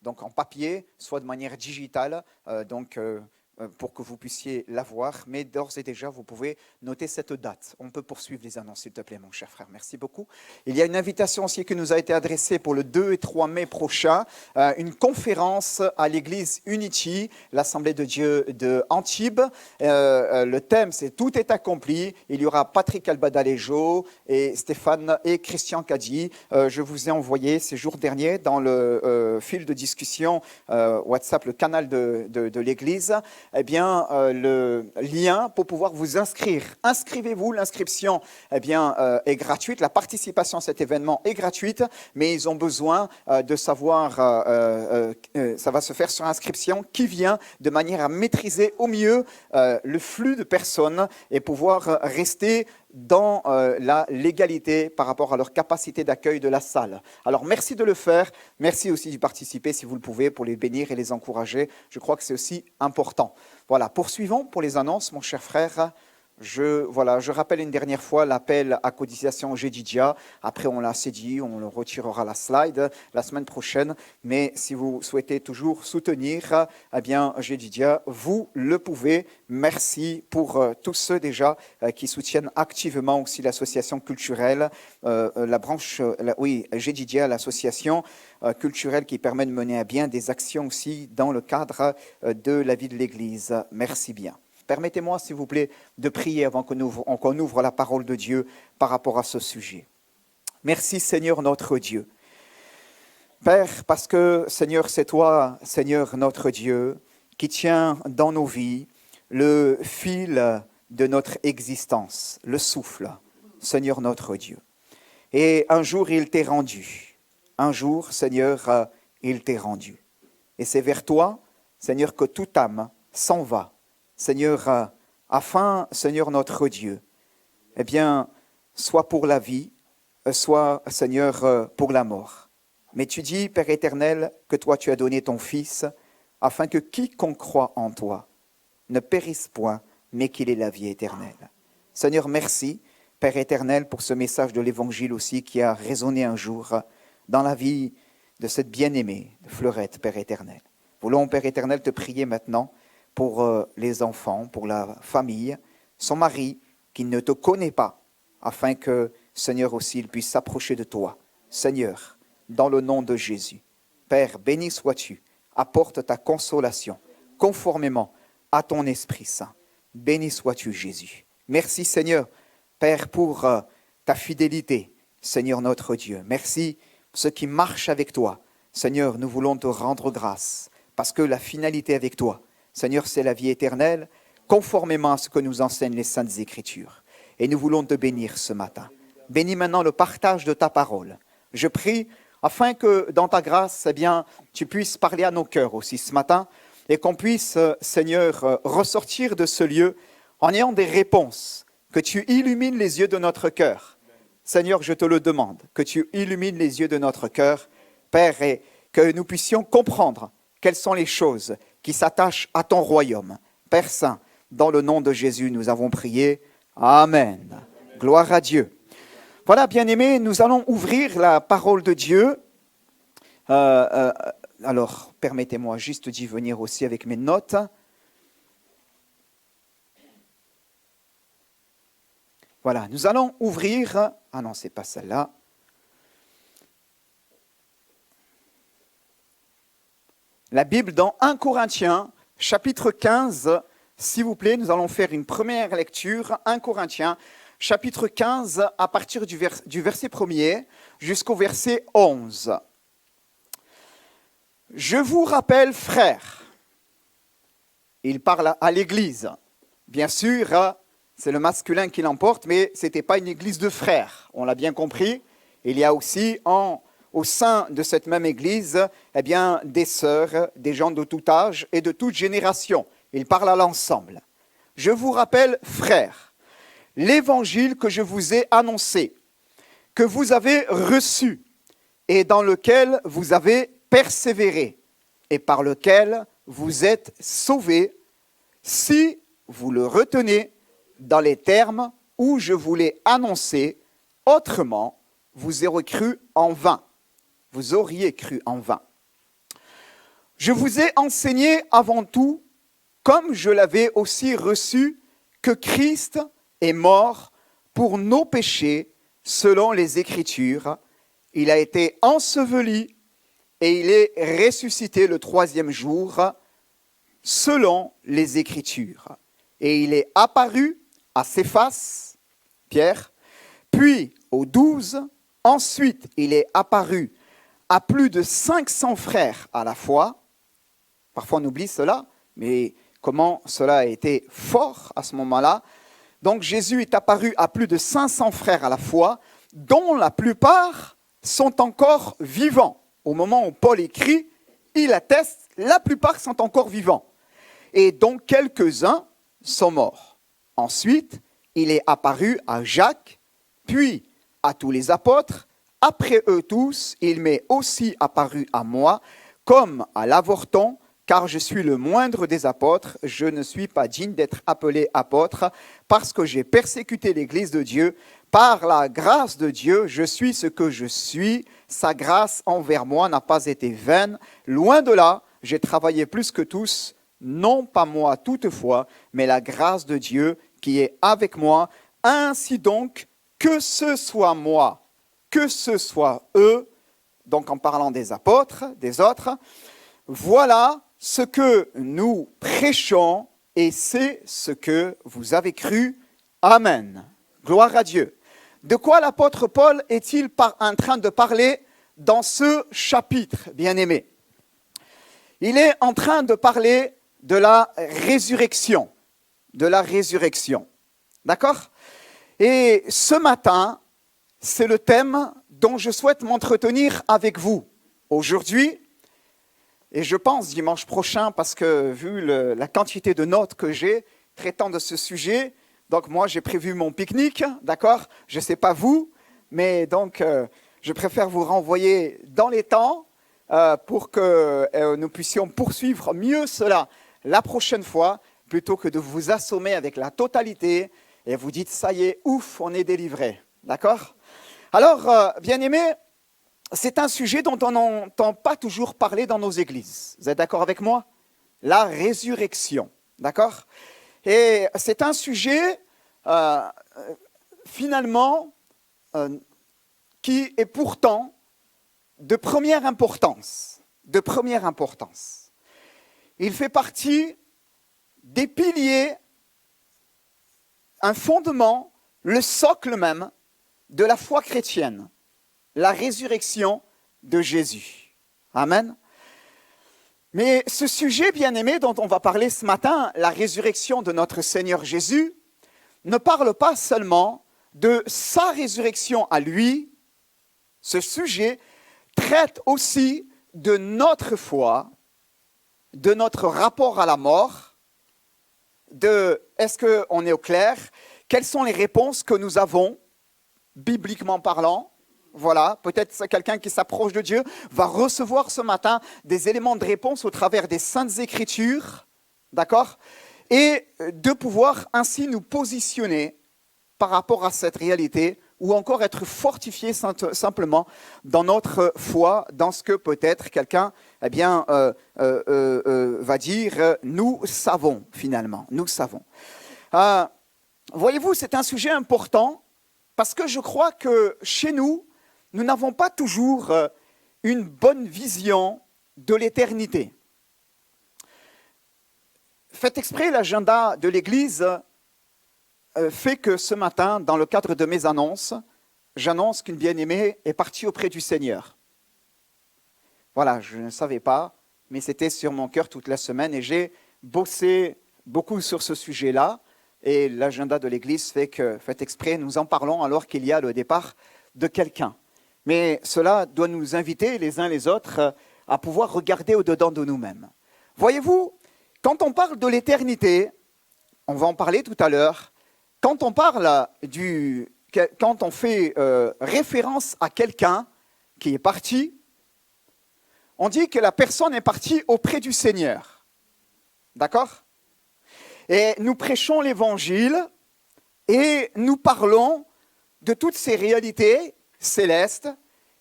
donc en papier, soit de manière digitale, pour que vous puissiez l'avoir. Mais d'ores et déjà, vous pouvez noter cette date. On peut poursuivre les annonces, s'il te plaît, mon cher frère. Merci beaucoup. Il y a une invitation aussi qui nous a été adressée pour le 2 et 3 mai prochain, une conférence à l'église Unity, l'Assemblée de Dieu de Antibes. Le thème, c'est « Tout est accompli ». Il y aura Patrick Albadalejo et Stéphane et Christian Caddy. Je vous ai envoyé ces jours derniers dans le fil de discussion WhatsApp, le canal de l'église, le lien pour pouvoir vous inscrire. Inscrivez-vous, l'inscription est gratuite, la participation à cet événement est gratuite, mais ils ont besoin de savoir, ça va se faire sur inscription, qui vient de manière à maîtriser au mieux le flux de personnes et pouvoir rester dans la légalité par rapport à leur capacité d'accueil de la salle. Alors, merci de le faire. Merci aussi d'y participer si vous le pouvez pour les bénir et les encourager. Je crois que c'est aussi important. Voilà, poursuivons pour les annonces, mon cher frère. Je rappelle une dernière fois l'appel à cotisation Jedidia. Après, on l'a assez dit, on le retirera la slide la semaine prochaine. Mais si vous souhaitez toujours soutenir, Jedidia, vous le pouvez. Merci pour tous ceux déjà qui soutiennent activement aussi l'association culturelle, la branche, Jedidia, l'association culturelle qui permet de mener à bien des actions aussi dans le cadre de la vie de l'Église. Merci bien. Permettez-moi, s'il vous plaît, de prier avant qu'on ouvre la parole de Dieu par rapport à ce sujet. Merci, Seigneur notre Dieu. Père, parce que, Seigneur, c'est toi, Seigneur notre Dieu, qui tiens dans nos vies le fil de notre existence, le souffle, Seigneur notre Dieu. Et un jour, il t'est rendu. Un jour, Seigneur, il t'est rendu. Et c'est vers toi, Seigneur, que toute âme s'en va. Seigneur, afin, Seigneur notre Dieu, soit pour la vie, soit, Seigneur, pour la mort. Mais tu dis, Père éternel, que toi tu as donné ton Fils, afin que quiconque croit en toi ne périsse point, mais qu'il ait la vie éternelle. Seigneur, merci, Père éternel, pour ce message de l'Évangile aussi qui a résonné un jour dans la vie de cette bien-aimée de Fleurette, Père éternel. Voulons, Père éternel, te prier maintenant pour les enfants, pour la famille, son mari qui ne te connaît pas, afin que, Seigneur aussi, il puisse s'approcher de toi. Seigneur, dans le nom de Jésus. Père, béni sois-tu, apporte ta consolation, conformément à ton Esprit Saint. Béni sois-tu, Jésus. Merci, Seigneur, Père, pour ta fidélité, Seigneur notre Dieu. Merci pour ceux qui marchent avec toi. Seigneur, nous voulons te rendre grâce, parce que la finalité avec toi, Seigneur, c'est la vie éternelle, conformément à ce que nous enseignent les Saintes Écritures. Et nous voulons te bénir ce matin. Bénis maintenant le partage de ta parole. Je prie afin que dans ta grâce, tu puisses parler à nos cœurs aussi ce matin et qu'on puisse, Seigneur, ressortir de ce lieu en ayant des réponses, que tu illumines les yeux de notre cœur. Seigneur, je te le demande, que tu illumines les yeux de notre cœur, Père, et que nous puissions comprendre quelles sont les choses qui s'attachent à ton royaume. Père Saint, dans le nom de Jésus, nous avons prié. Amen. Gloire à Dieu. Voilà, bien-aimés, nous allons ouvrir la parole de Dieu. Alors, permettez-moi juste d'y venir aussi avec mes notes. Voilà, nous allons ouvrir... Ah non, ce n'est pas celle-là. La Bible dans 1 Corinthiens, chapitre 15. S'il vous plaît, nous allons faire une première lecture. 1 Corinthiens, chapitre 15, à partir du verset 1er jusqu'au verset 11. Je vous rappelle, frères, il parle à l'Église. Bien sûr, c'est le masculin qui l'emporte, mais ce n'était pas une Église de frères. On l'a bien compris. Il y a aussi au sein de cette même Église des sœurs, des gens de tout âge et de toute génération. Il parle à l'ensemble. Je vous rappelle, frères, l'évangile que je vous ai annoncé, que vous avez reçu et dans lequel vous avez persévéré et par lequel vous êtes sauvés, si vous le retenez dans les termes où je vous l'ai annoncé, autrement, vous auriez cru en vain. Vous auriez cru en vain. Je vous ai enseigné avant tout, comme je l'avais aussi reçu, que Christ est mort pour nos péchés selon les Écritures. Il a été enseveli et il est ressuscité le 3e jour selon les Écritures. Et il est apparu à Céphas, Pierre, puis aux 12. Ensuite, il est apparu à plus de 500 frères à la fois. Parfois on oublie cela, mais comment cela a été fort à ce moment-là. Donc Jésus est apparu à plus de 500 frères à la fois, dont la plupart sont encore vivants. Au moment où Paul écrit, il atteste, la plupart sont encore vivants. Et donc quelques-uns sont morts. Ensuite, il est apparu à Jacques, puis à tous les apôtres. Après eux tous, il m'est aussi apparu à moi, comme à l'avorton, car je suis le moindre des apôtres. Je ne suis pas digne d'être appelé apôtre, parce que j'ai persécuté l'Église de Dieu. Par la grâce de Dieu, je suis ce que je suis. Sa grâce envers moi n'a pas été vaine. Loin de là, j'ai travaillé plus que tous, non pas moi toutefois, mais la grâce de Dieu qui est avec moi. Ainsi donc, que ce soit moi, que ce soit eux, donc en parlant des apôtres, des autres, voilà ce que nous prêchons et c'est ce que vous avez cru. Amen. Gloire à Dieu. De quoi l'apôtre Paul est-il en train de parler dans ce chapitre, bien-aimé? Il est en train de parler de la résurrection. De la résurrection. D'accord? Et ce matin, c'est le thème dont je souhaite m'entretenir avec vous aujourd'hui. Et je pense dimanche prochain, parce que vu la quantité de notes que j'ai traitant de ce sujet, donc moi j'ai prévu mon pique-nique, d'accord? Je ne sais pas vous, mais donc je préfère vous renvoyer dans les temps pour que nous puissions poursuivre mieux cela la prochaine fois, plutôt que de vous assommer avec la totalité et vous dites ça y est, ouf, on est délivré, d'accord? Alors, bien-aimés, c'est un sujet dont on n'entend pas toujours parler dans nos églises. Vous êtes d'accord avec moi? La résurrection, d'accord? Et c'est un sujet, finalement, qui est pourtant de première importance. De première importance. Il fait partie des piliers, un fondement, le socle même de la foi chrétienne. La résurrection de Jésus. Amen. Mais ce sujet, bien-aimé, dont on va parler ce matin, la résurrection de notre Seigneur Jésus, ne parle pas seulement de sa résurrection à lui. Ce sujet traite aussi de notre foi de notre rapport à la mort, de est-ce qu'on est au clair, quelles sont les réponses que nous avons, bibliquement parlant. Voilà, peut-être quelqu'un qui s'approche de Dieu va recevoir ce matin des éléments de réponse au travers des Saintes Écritures, d'accord? Et de pouvoir ainsi nous positionner par rapport à cette réalité ou encore être fortifié simplement dans notre foi, dans ce que peut-être quelqu'un va dire « nous savons » finalement, nous savons. Voyez-vous, c'est un sujet important parce que je crois que chez nous, nous n'avons pas toujours une bonne vision de l'éternité. Faites exprès, l'agenda de l'Église fait que ce matin, dans le cadre de mes annonces, j'annonce qu'une bien-aimée est partie auprès du Seigneur. Voilà, je ne savais pas, mais c'était sur mon cœur toute la semaine et j'ai bossé beaucoup sur ce sujet-là. Et l'agenda de l'Église fait que, faites exprès, nous en parlons alors qu'il y a le départ de quelqu'un. Mais cela doit nous inviter les uns les autres à pouvoir regarder au-dedans de nous-mêmes. Voyez-vous, quand on parle de l'éternité, on va en parler tout à l'heure, quand on fait référence à quelqu'un qui est parti, on dit que la personne est partie auprès du Seigneur. D'accord ? Et nous prêchons l'Évangile et nous parlons de toutes ces réalités célestes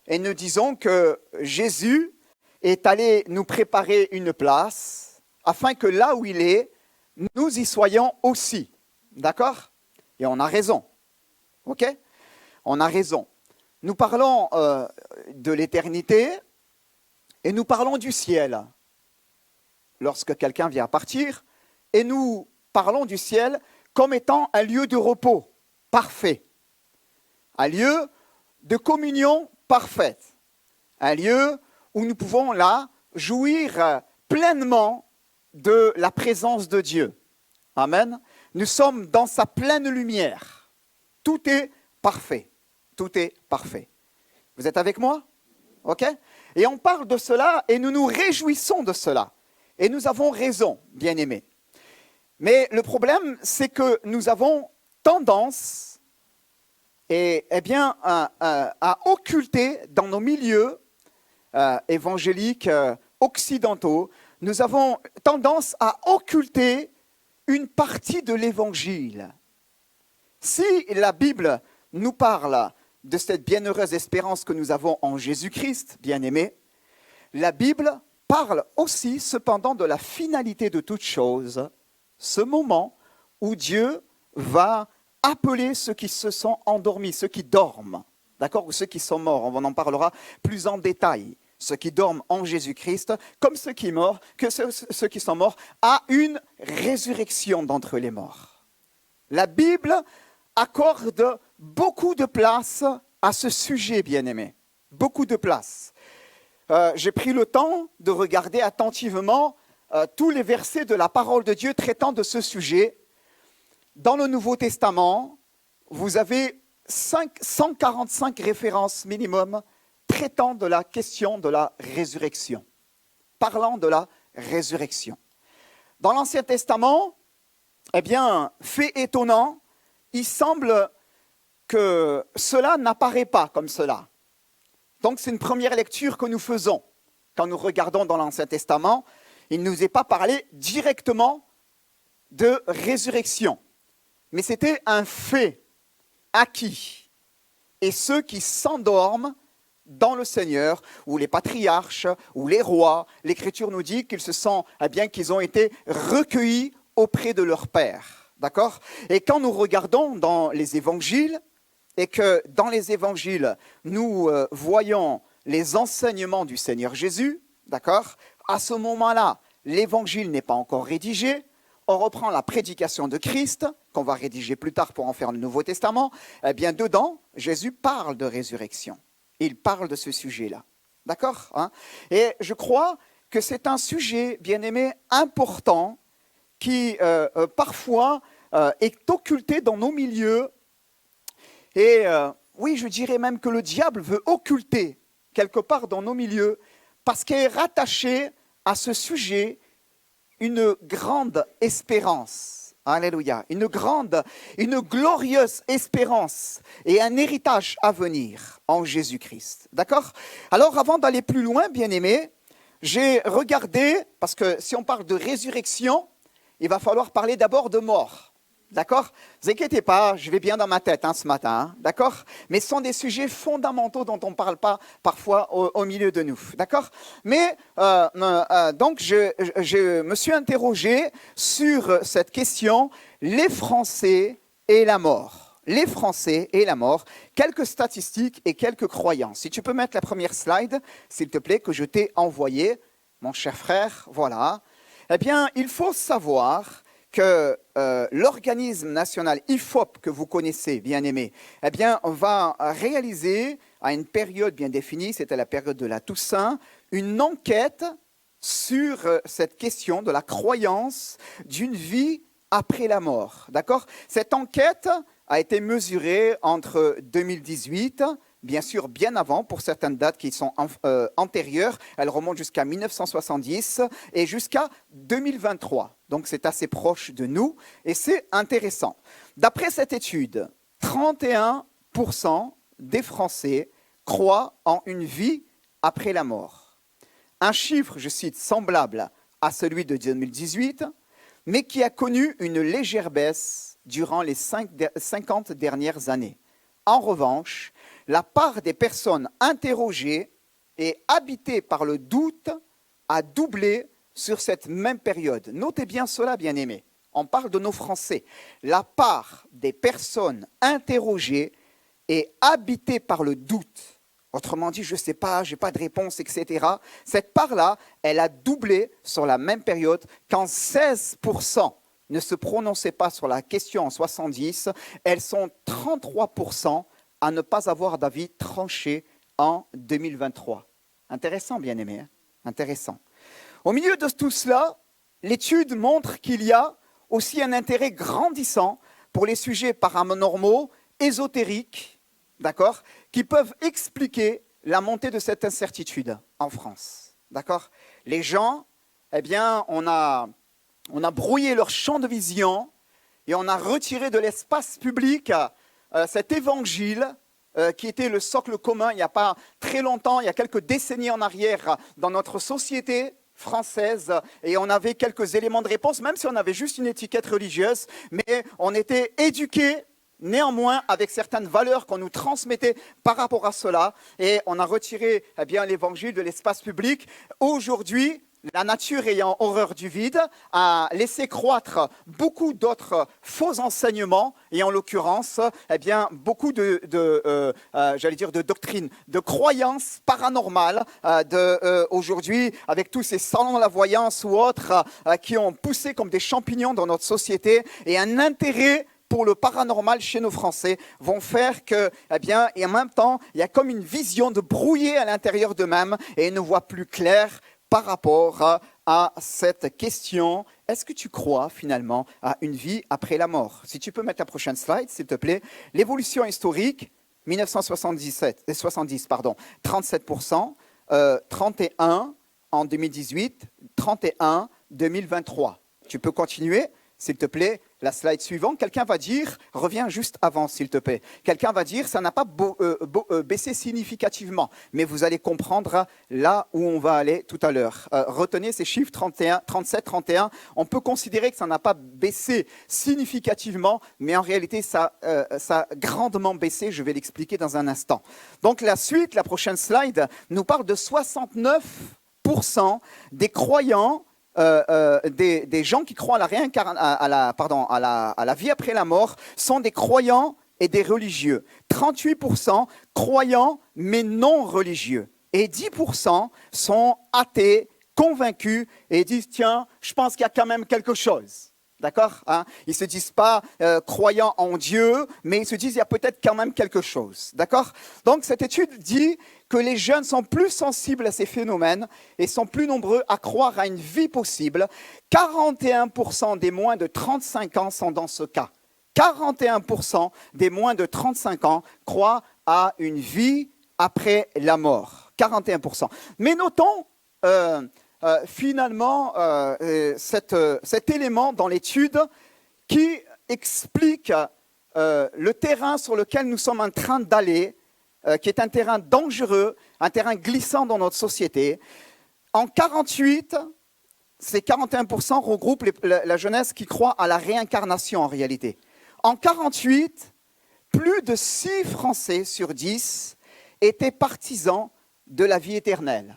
et nous disons que Jésus est allé nous préparer une place afin que là où il est, nous y soyons aussi. D'accord ? Et on a raison. Ok ? On a raison. Nous parlons de l'éternité et nous parlons du ciel. Lorsque quelqu'un vient partir, et nous parlons du ciel comme étant un lieu de repos parfait, un lieu de communion parfaite, un lieu où nous pouvons là jouir pleinement de la présence de Dieu. Amen. Nous sommes dans sa pleine lumière. Tout est parfait. Tout est parfait. Vous êtes avec moi? Ok? Et on parle de cela et nous nous réjouissons de cela. Et nous avons raison, bien-aimés. Mais le problème, c'est que nous avons tendance à occulter dans nos milieux évangéliques occidentaux, nous avons tendance à occulter une partie de l'évangile. Si la Bible nous parle de cette bienheureuse espérance que nous avons en Jésus-Christ, bien-aimés, la Bible parle aussi cependant de la finalité de toute chose, ce moment où Dieu va appeler ceux qui se sont endormis, ceux qui dorment, d'accord, ou ceux qui sont morts. On en parlera plus en détail. Ceux qui dorment en Jésus-Christ, comme ceux qui sont morts, à une résurrection d'entre les morts. La Bible accorde beaucoup de place à ce sujet, bien-aimé. Beaucoup de place. J'ai pris le temps de regarder attentivement tous les versets de la parole de Dieu traitant de ce sujet. Dans le Nouveau Testament, vous avez 145 références minimum traitant de la question de la résurrection, parlant de la résurrection. Dans l'Ancien Testament, fait étonnant, il semble que cela n'apparaît pas comme cela. Donc c'est une première lecture que nous faisons. Quand nous regardons dans l'Ancien Testament, il ne nous est pas parlé directement de résurrection. Mais c'était un fait acquis. Et ceux qui s'endorment dans le Seigneur, ou les patriarches, ou les rois, l'Écriture nous dit qu'ils ont été recueillis auprès de leur Père. D'accord ? Et quand nous regardons dans les évangiles, et que dans les évangiles, nous voyons les enseignements du Seigneur Jésus, d'accord ? À ce moment-là, l'évangile n'est pas encore rédigé. On reprend la prédication de Christ, qu'on va rédiger plus tard pour en faire le Nouveau Testament. Dedans, Jésus parle de résurrection. Il parle de ce sujet-là. D'accord ? Et je crois que c'est un sujet, bien-aimé, important, qui parfois est occulté dans nos milieux. Et oui, je dirais même que le diable veut occulter quelque part dans nos milieux, parce qu'il est rattaché à ce sujet une grande espérance. Alléluia. Une glorieuse espérance et un héritage à venir en Jésus-Christ. D'accord? Alors, avant d'aller plus loin, bien-aimés, j'ai regardé, parce que si on parle de résurrection, il va falloir parler d'abord de mort. D'accord? Ne vous inquiétez pas, je vais bien dans ma tête ce matin. D'accord? Mais ce sont des sujets fondamentaux dont on ne parle pas parfois au milieu de nous. D'accord? Mais donc, je me suis interrogé sur cette question, les Français et la mort. Les Français et la mort, quelques statistiques et quelques croyances. Si tu peux mettre la première slide, s'il te plaît, que je t'ai envoyée, mon cher frère, voilà. Eh bien, il faut savoir que l'organisme national IFOP que vous connaissez, bien aimé, eh bien, va réaliser à une période bien définie, c'était la période de la Toussaint, une enquête sur cette question de la croyance d'une vie après la mort. D'accord? Cette enquête a été mesurée entre 2018, bien sûr bien avant, pour certaines dates qui sont antérieures, elle remonte jusqu'à 1970 et jusqu'à 2023. Donc c'est assez proche de nous et c'est intéressant. D'après cette étude, 31% des Français croient en une vie après la mort. Un chiffre, je cite, semblable à celui de 2018, mais qui a connu une légère baisse durant les 50 dernières années. En revanche, la part des personnes interrogées et habitées par le doute a doublé sur cette même période. Notez bien cela, bien-aimés. On parle de nos Français. La part des personnes interrogées et habitées par le doute, autrement dit, je ne sais pas, je n'ai pas de réponse, etc. Cette part-là, elle a doublé sur la même période quand 16% ne se prononçaient pas sur la question en 70. Elles sont 33% à ne pas avoir d'avis tranché en 2023. Intéressant, bien-aimé, hein? Intéressant. Au milieu de tout cela, l'étude montre qu'il y a aussi un intérêt grandissant pour les sujets paranormaux, ésotériques, d'accord, qui peuvent expliquer la montée de cette incertitude en France. D'accord? Les gens, eh bien, on a brouillé leur champ de vision et on a retiré de l'espace public cet évangile qui était le socle commun il n'y a pas très longtemps, il y a quelques décennies en arrière dans notre société française, et on avait quelques éléments de réponse, même si on avait juste une étiquette religieuse, mais on était éduqués néanmoins avec certaines valeurs qu'on nous transmettait par rapport à cela, et on a retiré l'évangile de l'espace public. Aujourd'hui, la nature ayant horreur du vide a laissé croître beaucoup d'autres faux enseignements et en l'occurrence, beaucoup de doctrines, de croyances paranormales aujourd'hui avec tous ces salons de la voyance ou autres qui ont poussé comme des champignons dans notre société et un intérêt pour le paranormal chez nos Français vont faire que, et en même temps, il y a comme une vision de brouillé à l'intérieur d'eux-mêmes et ils ne voient plus clair par rapport à cette question. Est-ce que tu crois finalement à une vie après la mort? Si tu peux mettre la prochaine slide, s'il te plaît. L'évolution historique, 1970, 37%, 31 en 2018, 31 2023. Tu peux continuer, s'il te plaît. La slide suivante, quelqu'un va dire, reviens juste avant s'il te plaît, quelqu'un va dire ça n'a pas baissé significativement, mais vous allez comprendre là où on va aller tout à l'heure. Retenez ces chiffres 37, 31, on peut considérer que ça n'a pas baissé significativement, mais en réalité ça a grandement baissé, je vais l'expliquer dans un instant. Donc la suite, la prochaine slide, nous parle de 69% des croyants, des gens qui croient à la vie après la mort sont des croyants et des religieux. 38% croyants mais non religieux. Et 10% sont athées, convaincus et disent « Tiens, je pense qu'il y a quand même quelque chose ». D'accord, hein? Ils ne se disent pas croyants en Dieu, mais ils se disent il y a peut-être quand même quelque chose. D'accord? Donc cette étude dit que les jeunes sont plus sensibles à ces phénomènes et sont plus nombreux à croire à une vie possible. 41% des moins de 35 ans sont dans ce cas. 41% des moins de 35 ans croient à une vie après la mort. 41%. Mais notons finalement cet élément dans l'étude qui explique le terrain sur lequel nous sommes en train d'aller, qui est un terrain dangereux, un terrain glissant dans notre société. En 48, ces 41% regroupent la jeunesse qui croit à la réincarnation en réalité. En 48, plus de 6 Français sur 10 étaient partisans de la vie éternelle.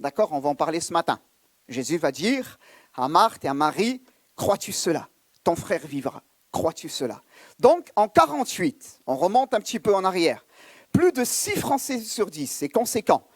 D'accord, on va en parler ce matin. Jésus va dire à Marthe et à Marie, crois-tu cela? Ton frère vivra. Crois-tu cela? Donc, en 48, on remonte un petit peu en arrière, plus de 6 Français sur 10, c'est conséquent,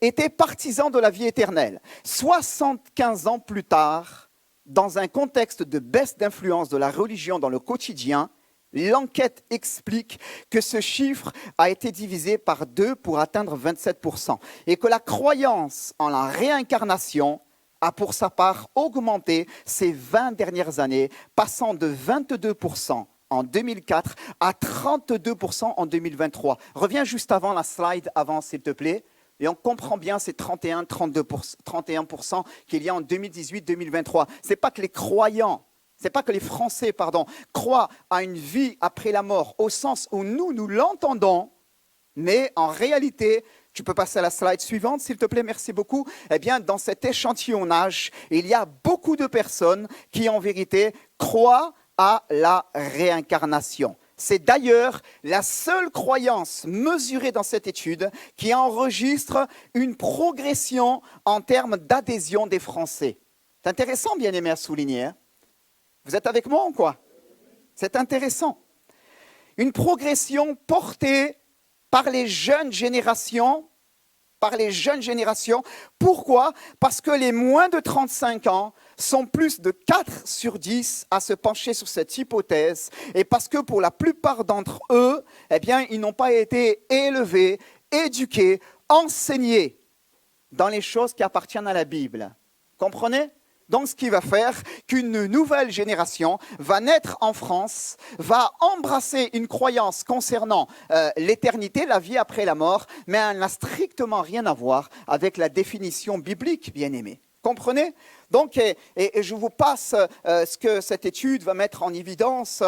étaient partisans de la vie éternelle. 75 ans plus tard, dans un contexte de baisse d'influence de la religion dans le quotidien, l'enquête explique que ce chiffre a été divisé par 2 pour atteindre 27% et que la croyance en la réincarnation a pour sa part augmenté ces 20 dernières années, passant de 22% en 2004 à 32% en 2023. Reviens juste avant la slide, avant s'il te plaît. Et on comprend bien ces 31% qu'il y a en 2018-2023. Ce n'est pas que les croyants, c'est pas que les Français, croient à une vie après la mort, au sens où nous l'entendons, mais en réalité, tu peux passer à la slide suivante, s'il te plaît, merci beaucoup. Eh bien, dans cet échantillonnage, il y a beaucoup de personnes qui, en vérité, croient à la réincarnation. C'est d'ailleurs la seule croyance mesurée dans cette étude qui enregistre une progression en termes d'adhésion des Français. C'est intéressant, bien aimé, à souligner. Hein? Vous êtes avec moi ou quoi? C'est intéressant. Une progression portée par les jeunes générations. Pourquoi? Parce que les moins de 35 ans sont plus de 4 sur 10 à se pencher sur cette hypothèse et parce que pour la plupart d'entre eux, eh bien, ils n'ont pas été élevés, éduqués, enseignés dans les choses qui appartiennent à la Bible. Comprenez? Donc, ce qui va faire qu'une nouvelle génération va naître en France, va embrasser une croyance concernant l'éternité, la vie après la mort, mais elle n'a strictement rien à voir avec la définition biblique, bien-aimés. Comprenez? Donc, et je vous passe ce que cette étude va mettre en évidence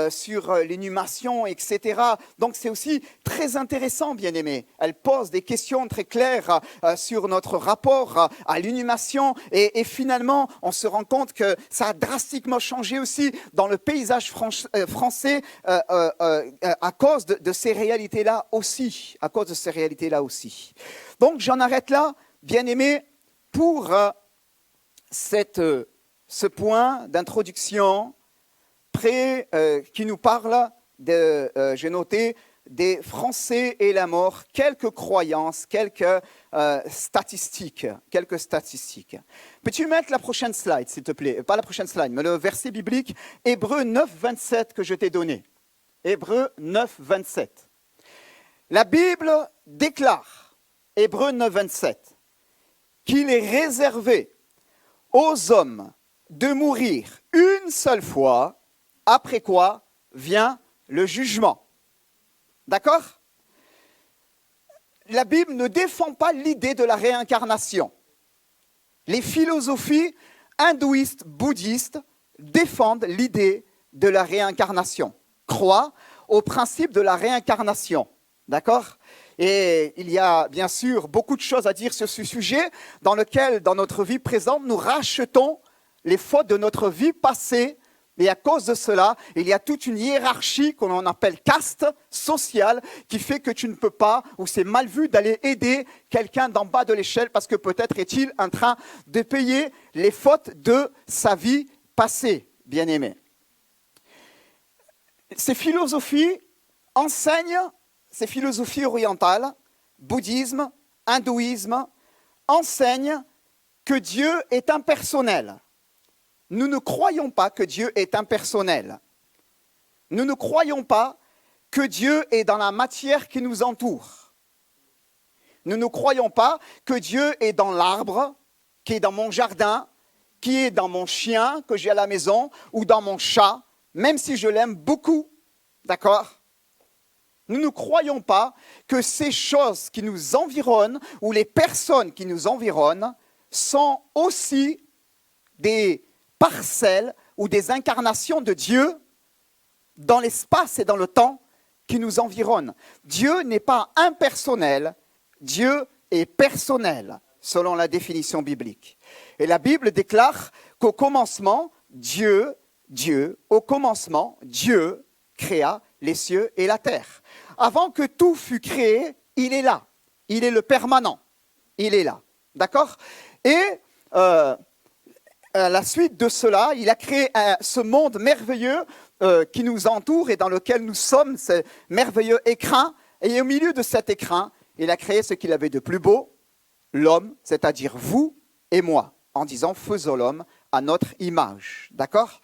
sur l'inhumation, etc. Donc, c'est aussi très intéressant, bien-aimés. Elle pose des questions très claires sur notre rapport à l'inhumation. Et finalement, on se rend compte que ça a drastiquement changé aussi dans le paysage français à cause de ces réalités-là aussi. Donc, j'en arrête là, bien-aimés, pour ce point d'introduction qui nous parle, j'ai noté, des Français et la mort, quelques croyances, quelques statistiques. Peux-tu mettre la prochaine slide, s'il te plaît? Pas la prochaine slide, mais le verset biblique, Hébreux 9, 27 que je t'ai donné. Hébreux 9, 27. La Bible déclare, Hébreux 9, 27, qu'il est réservé aux hommes de mourir une seule fois, après quoi vient le jugement. D'accord? La Bible ne défend pas l'idée de la réincarnation. Les philosophies hindouistes, bouddhistes défendent l'idée de la réincarnation, croient au principe de la réincarnation. D'accord? Et il y a bien sûr beaucoup de choses à dire sur ce sujet, dans lequel, dans notre vie présente, nous rachetons les fautes de notre vie passée. Et à cause de cela, il y a toute une hiérarchie qu'on appelle caste sociale qui fait que tu ne peux pas, ou c'est mal vu d'aller aider quelqu'un d'en bas de l'échelle parce que peut-être est-il en train de payer les fautes de sa vie passée, bien-aimé. Ces philosophies enseignent, ces philosophies orientales, bouddhisme, hindouisme, enseignent que Dieu est impersonnel. Nous ne croyons pas que Dieu est impersonnel. Nous ne croyons pas que Dieu est dans la matière qui nous entoure. Nous ne croyons pas que Dieu est dans l'arbre, qui est dans mon jardin, qui est dans mon chien que j'ai à la maison, ou dans mon chat, même si je l'aime beaucoup. D'accord ? Nous ne croyons pas que ces choses qui nous environnent, ou les personnes qui nous environnent, sont aussi des parcelles ou des incarnations de Dieu dans l'espace et dans le temps qui nous environnent. Dieu n'est pas impersonnel, Dieu est personnel, selon la définition biblique. Et la Bible déclare qu'au commencement, Dieu créa les cieux et la terre. Avant que tout fût créé, il est là. Il est le permanent. Il est là. D'accord ? Et à la suite de cela, il a créé ce monde merveilleux qui nous entoure et dans lequel nous sommes, ce merveilleux écrin. Et au milieu de cet écrin, il a créé ce qu'il avait de plus beau, l'homme, c'est-à-dire vous et moi, en disant « faisons l'homme à notre image ». D'accord ?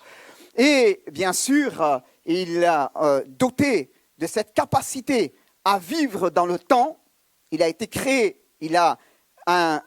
Et bien sûr, il a doté de cette capacité à vivre dans le temps. Il a été créé, il a un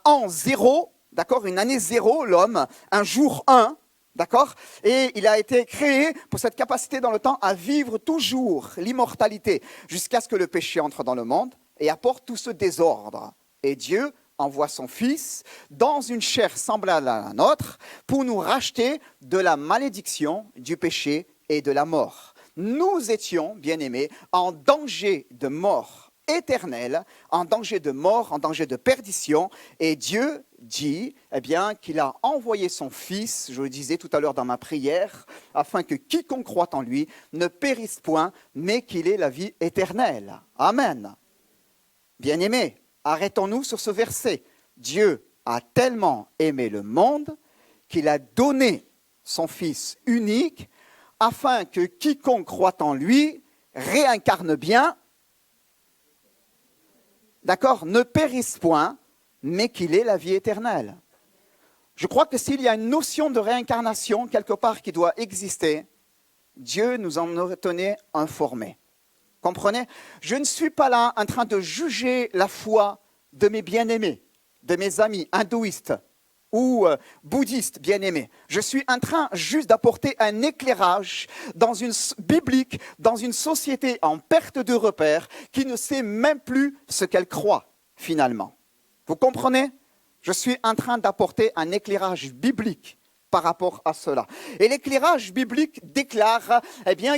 an zéro, d'accord, une année zéro, l'homme, un jour 1, d'accord, et il a été créé pour cette capacité dans le temps à vivre toujours l'immortalité jusqu'à ce que le péché entre dans le monde et apporte tout ce désordre. Et Dieu envoie son Fils dans une chair semblable à la nôtre pour nous racheter de la malédiction, du péché et de la mort. Nous étions, bien-aimés, en danger de mort éternelle, en danger de mort, en danger de perdition. Et Dieu dit qu'il a envoyé son Fils, je le disais tout à l'heure dans ma prière, afin que quiconque croit en lui ne périsse point, mais qu'il ait la vie éternelle. Amen. Bien-aimés, arrêtons-nous sur ce verset. Dieu a tellement aimé le monde qu'il a donné son Fils unique afin que quiconque croit en lui réincarne bien, d'accord, ne périsse point, mais qu'il ait la vie éternelle. Je crois que s'il y a une notion de réincarnation quelque part qui doit exister, Dieu nous en aurait tenu informés. Comprenez ? Je ne suis pas là en train de juger la foi de mes bien-aimés, de mes amis hindouistes ou bouddhistes bien-aimés. Je suis en train juste d'apporter un éclairage dans une biblique, dans une société en perte de repères qui ne sait même plus ce qu'elle croit finalement. Vous comprenez ? Je suis en train d'apporter un éclairage biblique par rapport à cela. Et l'éclairage biblique déclare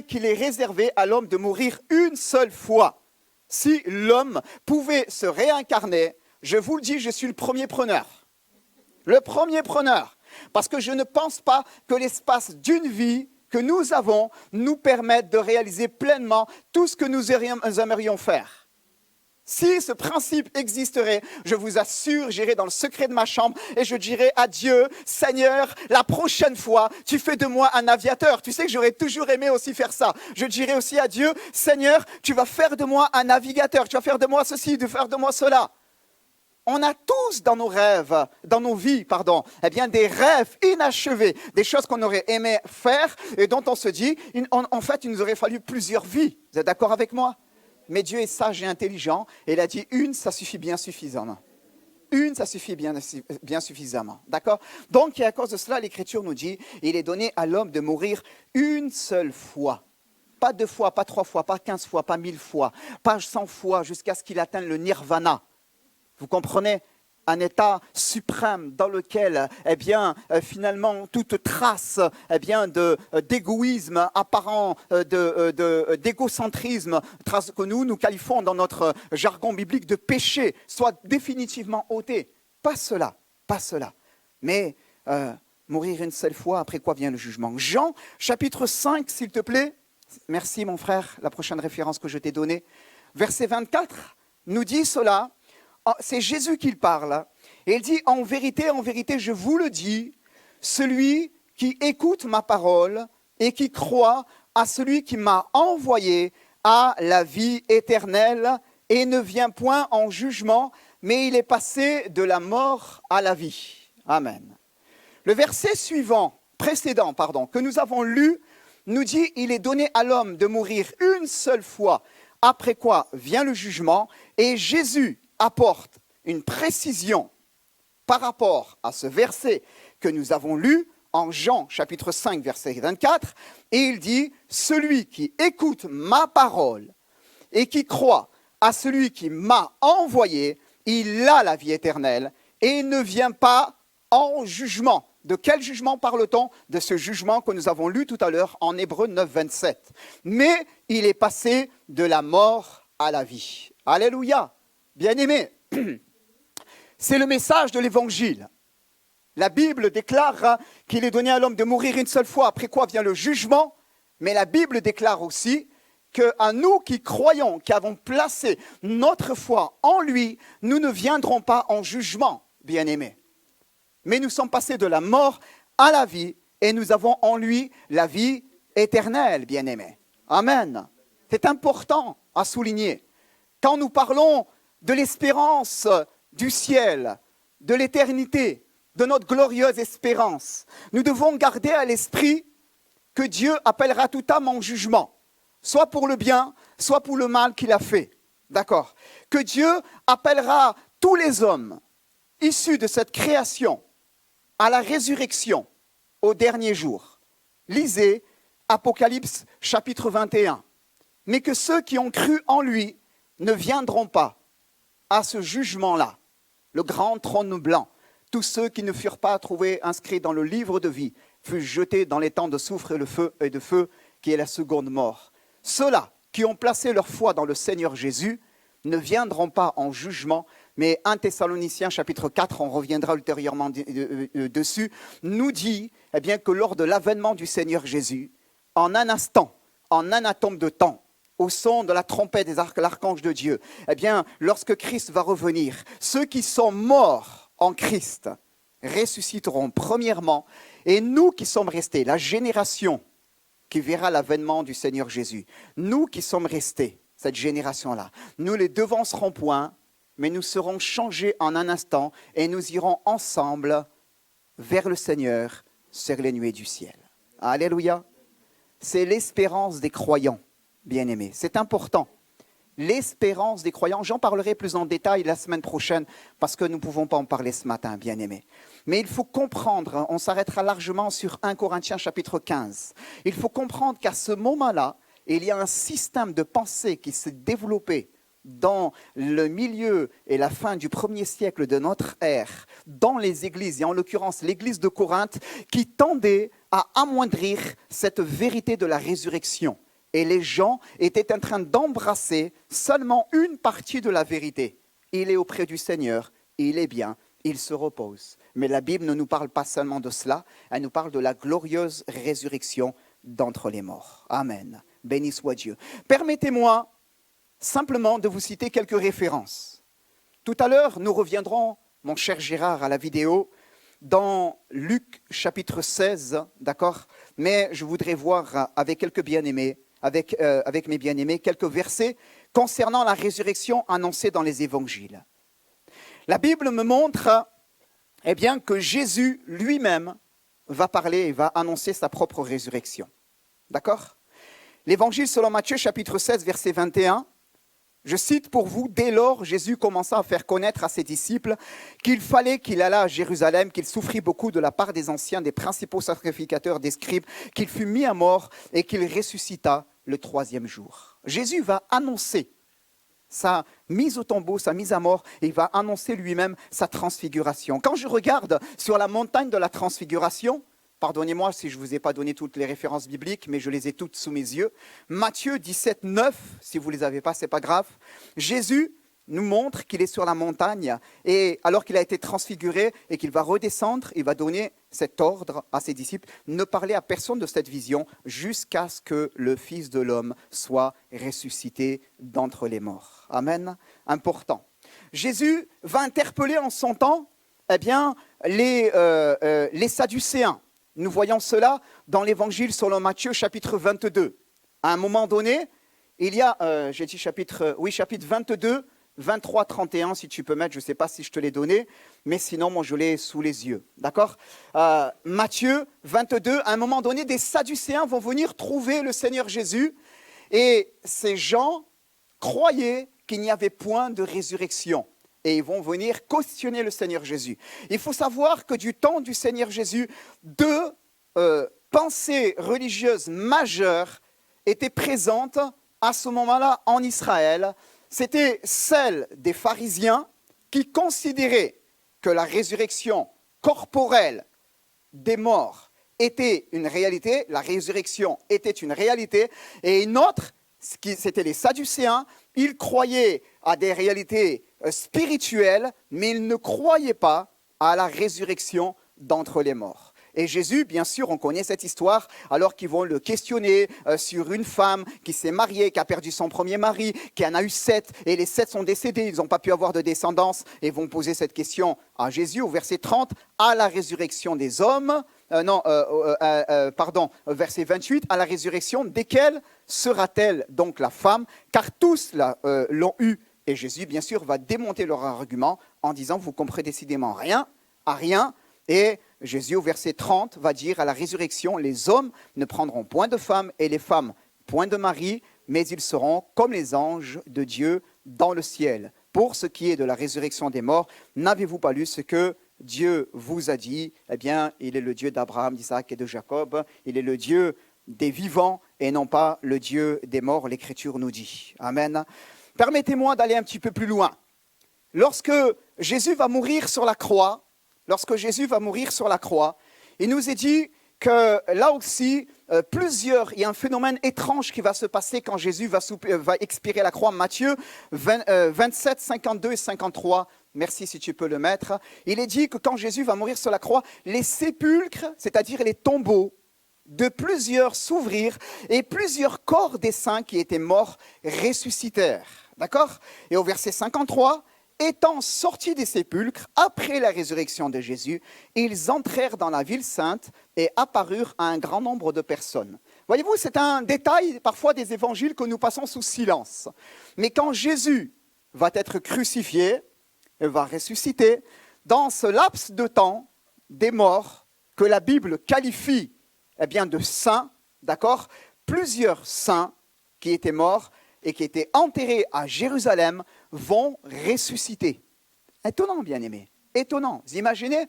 qu'il est réservé à l'homme de mourir une seule fois. Si l'homme pouvait se réincarner, je vous le dis, je suis le premier preneur. Le premier preneur. Parce que je ne pense pas que l'espace d'une vie que nous avons nous permette de réaliser pleinement tout ce que nous aimerions faire. Si ce principe existerait, je vous assure, j'irai dans le secret de ma chambre et je dirai à Dieu, Seigneur, la prochaine fois, tu fais de moi un aviateur. Tu sais que j'aurais toujours aimé aussi faire ça. Je dirai aussi à Dieu, Seigneur, tu vas faire de moi un navigateur. Tu vas faire de moi ceci, tu vas faire de moi cela. On a tous dans nos rêves, dans nos vies, des rêves inachevés, des choses qu'on aurait aimé faire et dont on se dit, en fait, il nous aurait fallu plusieurs vies. Vous êtes d'accord avec moi ? Mais Dieu est sage et intelligent et il a dit une, ça suffit bien suffisamment. Une, ça suffit bien suffisamment. D'accord ? Donc, à cause de cela, l'Écriture nous dit, il est donné à l'homme de mourir une seule fois. Pas 2 fois, pas 3 fois, pas 15 fois, pas 1000 fois, pas 100 fois, jusqu'à ce qu'il atteigne le nirvana. Vous comprenez ? Un état suprême dans lequel, finalement, toute trace, d'égoïsme apparent, d'égocentrisme, trace que nous qualifions dans notre jargon biblique de péché, soit définitivement ôtée. Pas cela. Mais mourir une seule fois, après quoi vient le jugement. Jean, chapitre 5, s'il te plaît. Merci, mon frère, la prochaine référence que je t'ai donnée. Verset 24 nous dit cela. C'est Jésus qui parle. Et il dit, en vérité, je vous le dis, celui qui écoute ma parole et qui croit à celui qui m'a envoyé a la vie éternelle et ne vient point en jugement, mais il est passé de la mort à la vie. Amen. Le verset précédent, que nous avons lu, nous dit, il est donné à l'homme de mourir une seule fois, après quoi vient le jugement, et Jésus apporte une précision par rapport à ce verset que nous avons lu en Jean chapitre 5 verset 24 et il dit « Celui qui écoute ma parole et qui croit à celui qui m'a envoyé il a la vie éternelle et il ne vient pas en jugement. De quel jugement parle-t-on? De ce jugement que nous avons lu tout à l'heure en Hébreux 9, 27. Mais il est passé de la mort à la vie. Alléluia. Bien-aimés, c'est le message de l'Évangile. La Bible déclare qu'il est donné à l'homme de mourir une seule fois, après quoi vient le jugement. Mais la Bible déclare aussi qu'à nous qui croyons, qui avons placé notre foi en lui, nous ne viendrons pas en jugement, bien-aimés. Mais nous sommes passés de la mort à la vie et nous avons en lui la vie éternelle, bien-aimés. Amen. C'est important à souligner. Quand nous parlons de l'espérance du ciel, de l'éternité, de notre glorieuse espérance, nous devons garder à l'esprit que Dieu appellera toute âme en jugement, soit pour le bien, soit pour le mal qu'il a fait. D'accord? Que Dieu appellera tous les hommes issus de cette création à la résurrection au dernier jour. Lisez Apocalypse chapitre 21. Mais que ceux qui ont cru en lui ne viendront pas à ce jugement-là, le grand trône blanc. Tous ceux qui ne furent pas trouvés inscrits dans le livre de vie furent jetés dans les temps de soufre et de feu, qui est la seconde mort. Ceux-là qui ont placé leur foi dans le Seigneur Jésus ne viendront pas en jugement, mais 1 Thessaloniciens chapitre 4, on reviendra ultérieurement dessus, nous dit que lors de l'avènement du Seigneur Jésus, en un instant, en un atome de temps, au son de la trompette de l'archange de Dieu, lorsque Christ va revenir, ceux qui sont morts en Christ ressusciteront premièrement, et nous qui sommes restés, la génération qui verra l'avènement du Seigneur Jésus, nous qui sommes restés, cette génération-là, nous les devancerons point, mais nous serons changés en un instant et nous irons ensemble vers le Seigneur sur les nuées du ciel. Alléluia. C'est l'espérance des croyants, bien-aimés. C'est important. L'espérance des croyants, j'en parlerai plus en détail la semaine prochaine parce que nous ne pouvons pas en parler ce matin, bien-aimés. Mais il faut comprendre, on s'arrêtera largement sur 1 Corinthiens chapitre 15. Il faut comprendre qu'à ce moment-là, il y a un système de pensée qui s'est développé dans le milieu et la fin du 1er siècle de notre ère, dans les églises, et en l'occurrence l'église de Corinthe, qui tendait à amoindrir cette vérité de la résurrection. Et les gens étaient en train d'embrasser seulement une partie de la vérité. Il est auprès du Seigneur, il est bien, il se repose. Mais la Bible ne nous parle pas seulement de cela, elle nous parle de la glorieuse résurrection d'entre les morts. Amen. Béni soit Dieu. Permettez-moi simplement de vous citer quelques références. Tout à l'heure, nous reviendrons, mon cher Gérard, à la vidéo, dans Luc chapitre 16, d'accord? Mais je voudrais voir avec quelques bien-aimés, avec mes bien-aimés, quelques versets concernant la résurrection annoncée dans les évangiles. La Bible me montre que Jésus lui-même va parler et va annoncer sa propre résurrection. D'accord? L'évangile selon Matthieu, chapitre 16, verset 21, je cite pour vous, « Dès lors, Jésus commença à faire connaître à ses disciples qu'il fallait qu'il allât à Jérusalem, qu'il souffrit beaucoup de la part des anciens, des principaux sacrificateurs, des scribes, qu'il fut mis à mort et qu'il ressuscita le 3e jour. » Jésus va annoncer sa mise au tombeau, sa mise à mort, et il va annoncer lui-même sa transfiguration. Quand je regarde sur la montagne de la transfiguration, pardonnez-moi si je ne vous ai pas donné toutes les références bibliques, mais je les ai toutes sous mes yeux. Matthieu 17, 9, si vous ne les avez pas, ce n'est pas grave. Jésus nous montre qu'il est sur la montagne, et alors qu'il a été transfiguré et qu'il va redescendre, il va donner cet ordre à ses disciples, ne parler à personne de cette vision jusqu'à ce que le Fils de l'homme soit ressuscité d'entre les morts. Amen. Important. Jésus va interpeller en son temps les Sadducéens. Nous voyons cela dans l'évangile selon Matthieu, chapitre 22. À un moment donné, il y a, chapitre 22, 23, 31, si tu peux mettre, je ne sais pas si je te l'ai donné, mais sinon, moi, je l'ai sous les yeux. D'accord? Matthieu 22, à un moment donné, des Sadducéens vont venir trouver le Seigneur Jésus, et ces gens croyaient qu'il n'y avait point de résurrection. Et ils vont venir questionner le Seigneur Jésus. Il faut savoir que du temps du Seigneur Jésus, deux pensées religieuses majeures étaient présentes à ce moment-là en Israël. C'était celle des pharisiens qui considérait que la résurrection corporelle des morts était une réalité, la résurrection était une réalité, et une autre, c'était les Sadducéens, ils croyaient à des réalités spirituelles, mais ils ne croyaient pas à la résurrection d'entre les morts. Et Jésus, bien sûr, on connaît cette histoire, alors qu'ils vont le questionner sur une femme qui s'est mariée, qui a perdu son premier mari, qui en a eu 7, et les 7 sont décédés, ils n'ont pas pu avoir de descendance, et vont poser cette question à Jésus au verset 30, à la résurrection des hommes, verset 28, à la résurrection desquels sera-t-elle donc la femme, car tous l'ont eu. Et Jésus, bien sûr, va démonter leur argument en disant, vous ne comprenez décidément rien, à rien. Et Jésus, au verset 30, va dire, à la résurrection, les hommes ne prendront point de femmes et les femmes point de mari, mais ils seront comme les anges de Dieu dans le ciel. Pour ce qui est de la résurrection des morts, n'avez-vous pas lu ce que Dieu vous a dit? Eh bien, il est le Dieu d'Abraham, d'Isaac et de Jacob. Il est le Dieu des vivants et non pas le Dieu des morts, l'Écriture nous dit. Amen. Permettez-moi d'aller un petit peu plus loin. Lorsque Jésus va mourir sur la croix, il nous est dit que là aussi, il y a un phénomène étrange qui va se passer quand Jésus va expirer à la croix. Matthieu 27, 52 et 53, merci si tu peux le mettre. Il est dit que quand Jésus va mourir sur la croix, les sépulcres, c'est-à-dire les tombeaux de plusieurs s'ouvrirent et plusieurs corps des saints qui étaient morts ressuscitèrent. D'accord? Et au verset 53, étant sortis des sépulcres, après la résurrection de Jésus, ils entrèrent dans la ville sainte et apparurent à un grand nombre de personnes. Voyez-vous, c'est un détail parfois des évangiles que nous passons sous silence. Mais quand Jésus va être crucifié, il va ressusciter, dans ce laps de temps des morts que la Bible qualifie de saints, d'accord, plusieurs saints qui étaient morts et qui étaient enterrés à Jérusalem vont ressusciter. Étonnant, bien-aimés, étonnant. Vous imaginez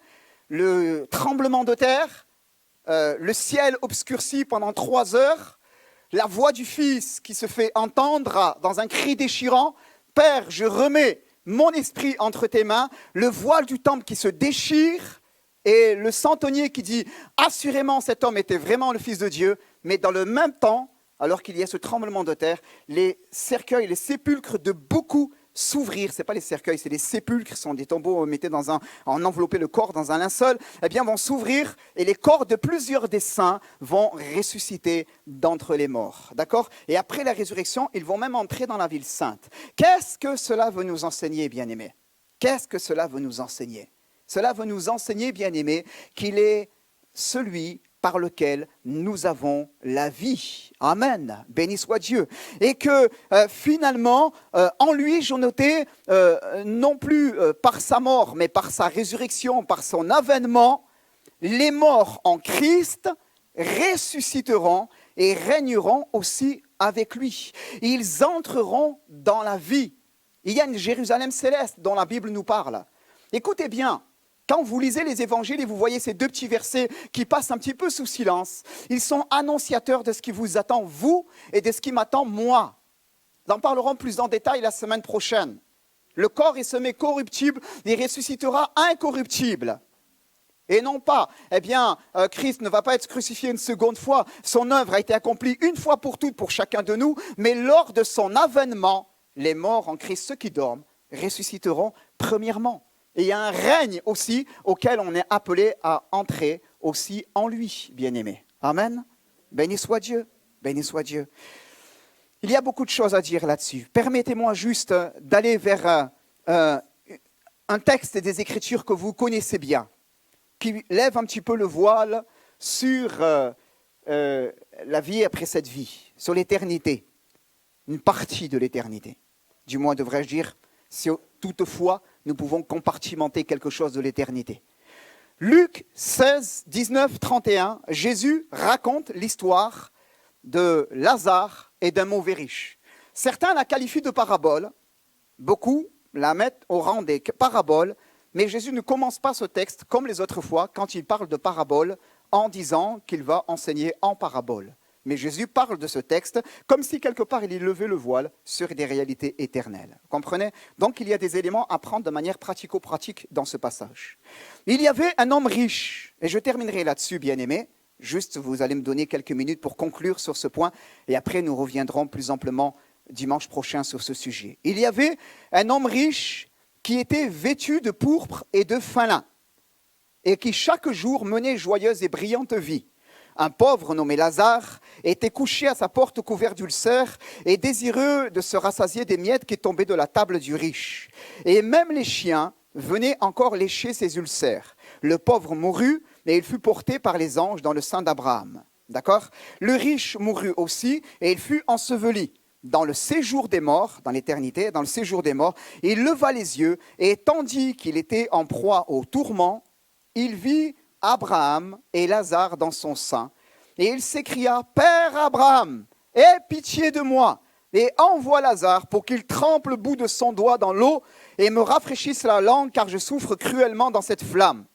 le tremblement de terre, le ciel obscurci pendant 3 heures, la voix du Fils qui se fait entendre dans un cri déchirant, « Père, je remets mon esprit entre tes mains », le voile du temple qui se déchire, et le centenier qui dit « Assurément, cet homme était vraiment le Fils de Dieu », mais dans le même temps, alors qu'il y a ce tremblement de terre, les cercueils, les sépulcres de beaucoup s'ouvrir. Ce n'est pas les cercueils, c'est les sépulcres, ce sont des tombeaux mettés en envelopper le corps dans un linceul, vont s'ouvrir et les corps de plusieurs des saints vont ressusciter d'entre les morts. D'accord? Et après la résurrection, ils vont même entrer dans la ville sainte. Qu'est-ce que cela veut nous enseigner, bien-aimés? Qu'est-ce que cela veut nous enseigner? Cela veut nous enseigner, bien-aimés, qu'il est celui par lequel nous avons la vie. Amen. Béni soit Dieu. Et que finalement, en lui, j'ai noté, non plus par sa mort, mais par sa résurrection, par son avènement, les morts en Christ ressusciteront et régneront aussi avec lui. Ils entreront dans la vie. Il y a une Jérusalem céleste dont la Bible nous parle. Écoutez bien. Quand vous lisez les évangiles et vous voyez ces 2 petits versets qui passent un petit peu sous silence, ils sont annonciateurs de ce qui vous attend, vous, et de ce qui m'attend, moi. Nous en parlerons plus en détail la semaine prochaine. Le corps est semé corruptible, il ressuscitera incorruptible. Et non pas, Christ ne va pas être crucifié une seconde fois, son œuvre a été accomplie une fois pour toutes pour chacun de nous, mais lors de son avènement, les morts en Christ, ceux qui dorment, ressusciteront premièrement. Et il y a un règne aussi auquel on est appelé à entrer aussi en lui, bien-aimés. Amen. Béni soit Dieu. Béni soit Dieu. Il y a beaucoup de choses à dire là-dessus. Permettez-moi juste d'aller vers un texte des Écritures que vous connaissez bien, qui lève un petit peu le voile sur la vie après cette vie, sur l'éternité, une partie de l'éternité. Du moins, devrais-je dire, si toutefois, nous pouvons compartimenter quelque chose de l'éternité. Luc 16, 19, 31, Jésus raconte l'histoire de Lazare et d'un mauvais riche. Certains la qualifient de parabole, beaucoup la mettent au rang des paraboles, mais Jésus ne commence pas ce texte comme les autres fois quand il parle de parabole en disant qu'il va enseigner en parabole. Mais Jésus parle de ce texte comme si quelque part il y levait le voile sur des réalités éternelles. Vous comprenez? Donc il y a des éléments à prendre de manière pratico-pratique dans ce passage. Il y avait un homme riche, et je terminerai là-dessus, bien-aimés. Juste, vous allez me donner quelques minutes pour conclure sur ce point, et après nous reviendrons plus amplement dimanche prochain sur ce sujet. Il y avait un homme riche qui était vêtu de pourpre et de fin lin, et qui chaque jour menait joyeuse et brillante vie. Un pauvre nommé Lazare était couché à sa porte couvert d'ulcères et désireux de se rassasier des miettes qui tombaient de la table du riche. Et même les chiens venaient encore lécher ses ulcères. Le pauvre mourut, et il fut porté par les anges dans le sein d'Abraham. D'accord ? Le riche mourut aussi, et il fut enseveli. Dans le séjour des morts, dans l'éternité, dans le séjour des morts, il leva les yeux, et tandis qu'il était en proie au tourment, il vit Abraham et Lazare dans son sein. Et il s'écria, « Père Abraham, aie pitié de moi, et envoie Lazare pour qu'il trempe le bout de son doigt dans l'eau et me rafraîchisse la langue, car je souffre cruellement dans cette flamme. »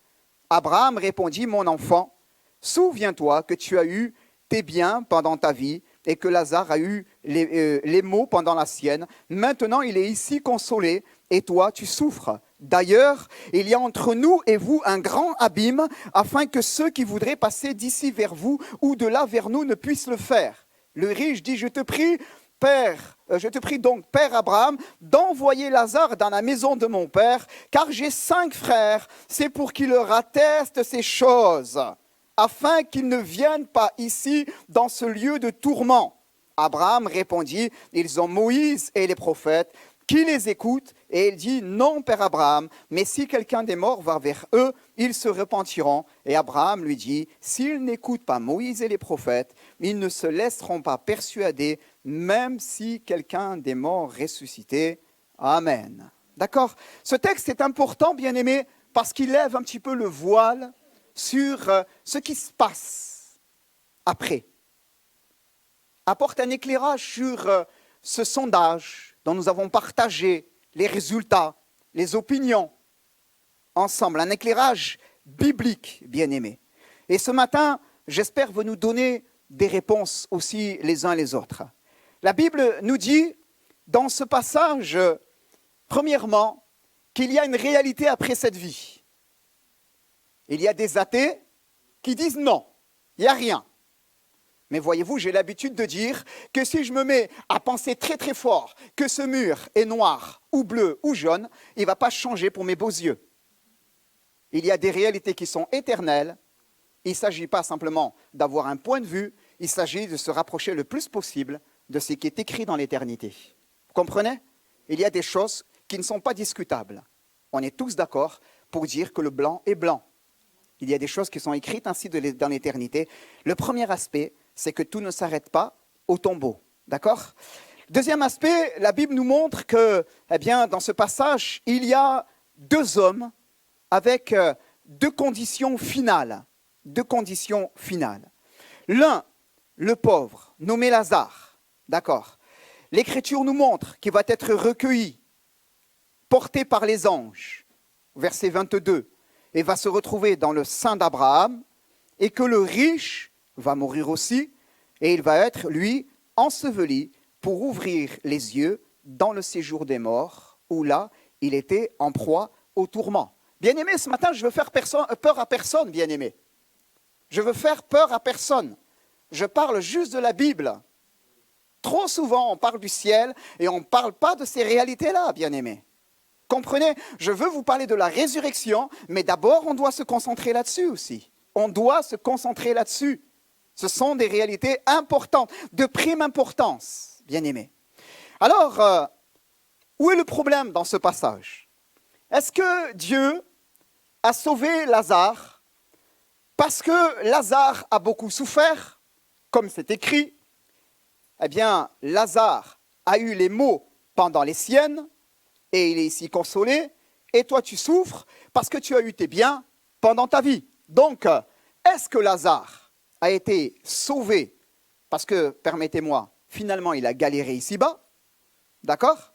Abraham répondit, « Mon enfant, souviens-toi que tu as eu tes biens pendant ta vie et que Lazare a eu les maux pendant la sienne. Maintenant, il est ici consolé et toi, tu souffres. D'ailleurs, il y a entre nous et vous un grand abîme, afin que ceux qui voudraient passer d'ici vers vous ou de là vers nous ne puissent le faire. » Le riche dit, « Je te prie donc, Père Abraham, d'envoyer Lazare dans la maison de mon père, car j'ai 5 frères, c'est pour qu'ils leur attestent ces choses, afin qu'ils ne viennent pas ici dans ce lieu de tourment. » Abraham répondit, « Ils ont Moïse et les prophètes, qui les écoutent. » Et il dit, « Non, Père Abraham, mais si quelqu'un des morts va vers eux, ils se repentiront. » Et Abraham lui dit, « S'ils n'écoutent pas Moïse et les prophètes, ils ne se laisseront pas persuader, même si quelqu'un des morts ressuscité. » Amen. D'accord ? Ce texte est important, bien-aimé, parce qu'il lève un petit peu le voile sur ce qui se passe après. Apporte un éclairage sur ce sondage dont nous avons partagé les résultats, les opinions ensemble, un éclairage biblique, bien-aimé. Et ce matin, j'espère vous nous donner des réponses aussi les uns les autres. La Bible nous dit, dans ce passage, premièrement, qu'il y a une réalité après cette vie. Il y a des athées qui disent non, il n'y a rien. Mais voyez-vous, j'ai l'habitude de dire que si je me mets à penser très très fort que ce mur est noir ou bleu ou jaune, il ne va pas changer pour mes beaux yeux. Il y a des réalités qui sont éternelles. Il ne s'agit pas simplement d'avoir un point de vue, il s'agit de se rapprocher le plus possible de ce qui est écrit dans l'éternité. Vous comprenez ? Il y a des choses qui ne sont pas discutables. On est tous d'accord pour dire que le blanc est blanc. Il y a des choses qui sont écrites ainsi dans l'éternité. Le premier aspect, c'est que tout ne s'arrête pas au tombeau. D'accord ? Deuxième aspect, la Bible nous montre que, dans ce passage, il y a 2 hommes avec 2 conditions finales. 2 conditions finales. L'un, le pauvre, nommé Lazare. D'accord ? L'Écriture nous montre qu'il va être recueilli, porté par les anges, verset 22, et va se retrouver dans le sein d'Abraham, et que le riche va mourir aussi, et il va être, lui, enseveli pour ouvrir les yeux dans le séjour des morts, où là, il était en proie au tourment. Bien-aimé, ce matin, je veux faire peur à personne, bien-aimé. Je veux faire peur à personne. Je parle juste de la Bible. Trop souvent, on parle du ciel et on ne parle pas de ces réalités-là, bien-aimés. Comprenez, je veux vous parler de la résurrection, mais d'abord, on doit se concentrer là-dessus aussi. On doit se concentrer là-dessus. Ce sont des réalités importantes, de prime importance, bien-aimés. Alors, où est le problème dans ce passage ? Est-ce que Dieu a sauvé Lazare parce que Lazare a beaucoup souffert, comme c'est écrit ? Eh bien, Lazare a eu les maux pendant les siennes, et il est ici consolé, et toi tu souffres parce que tu as eu tes biens pendant ta vie. Donc, est-ce que Lazare a été sauvé parce que, permettez-moi, finalement il a galéré ici-bas, d'accord ?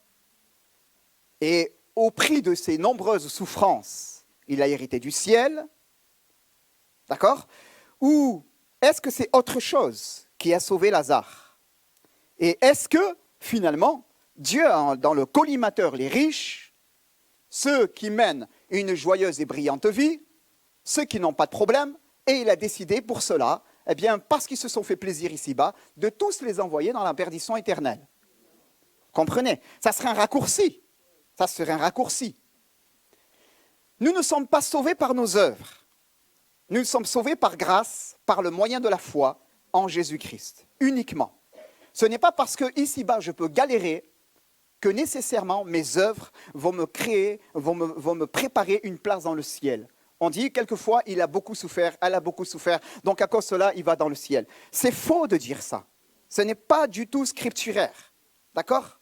Et au prix de ses nombreuses souffrances, il a hérité du ciel, d'accord ? Ou est-ce que c'est autre chose qui a sauvé Lazare. Et est-ce que, finalement, Dieu a dans le collimateur les riches, ceux qui mènent une joyeuse et brillante vie, ceux qui n'ont pas de problème, et il a décidé pour cela, eh bien, parce qu'ils se sont fait plaisir ici-bas, de tous les envoyer dans la perdition éternelle. Comprenez? Ça serait un raccourci. Ça serait un raccourci. Nous ne sommes pas sauvés par nos œuvres. Nous sommes sauvés par grâce, par le moyen de la foi en Jésus-Christ, uniquement. Ce n'est pas parce que ici-bas je peux galérer que nécessairement mes œuvres vont me créer, vont me préparer une place dans le ciel. On dit quelquefois, il a beaucoup souffert, elle a beaucoup souffert, donc à cause de cela, il va dans le ciel. C'est faux de dire ça. Ce n'est pas du tout scripturaire. D'accord ?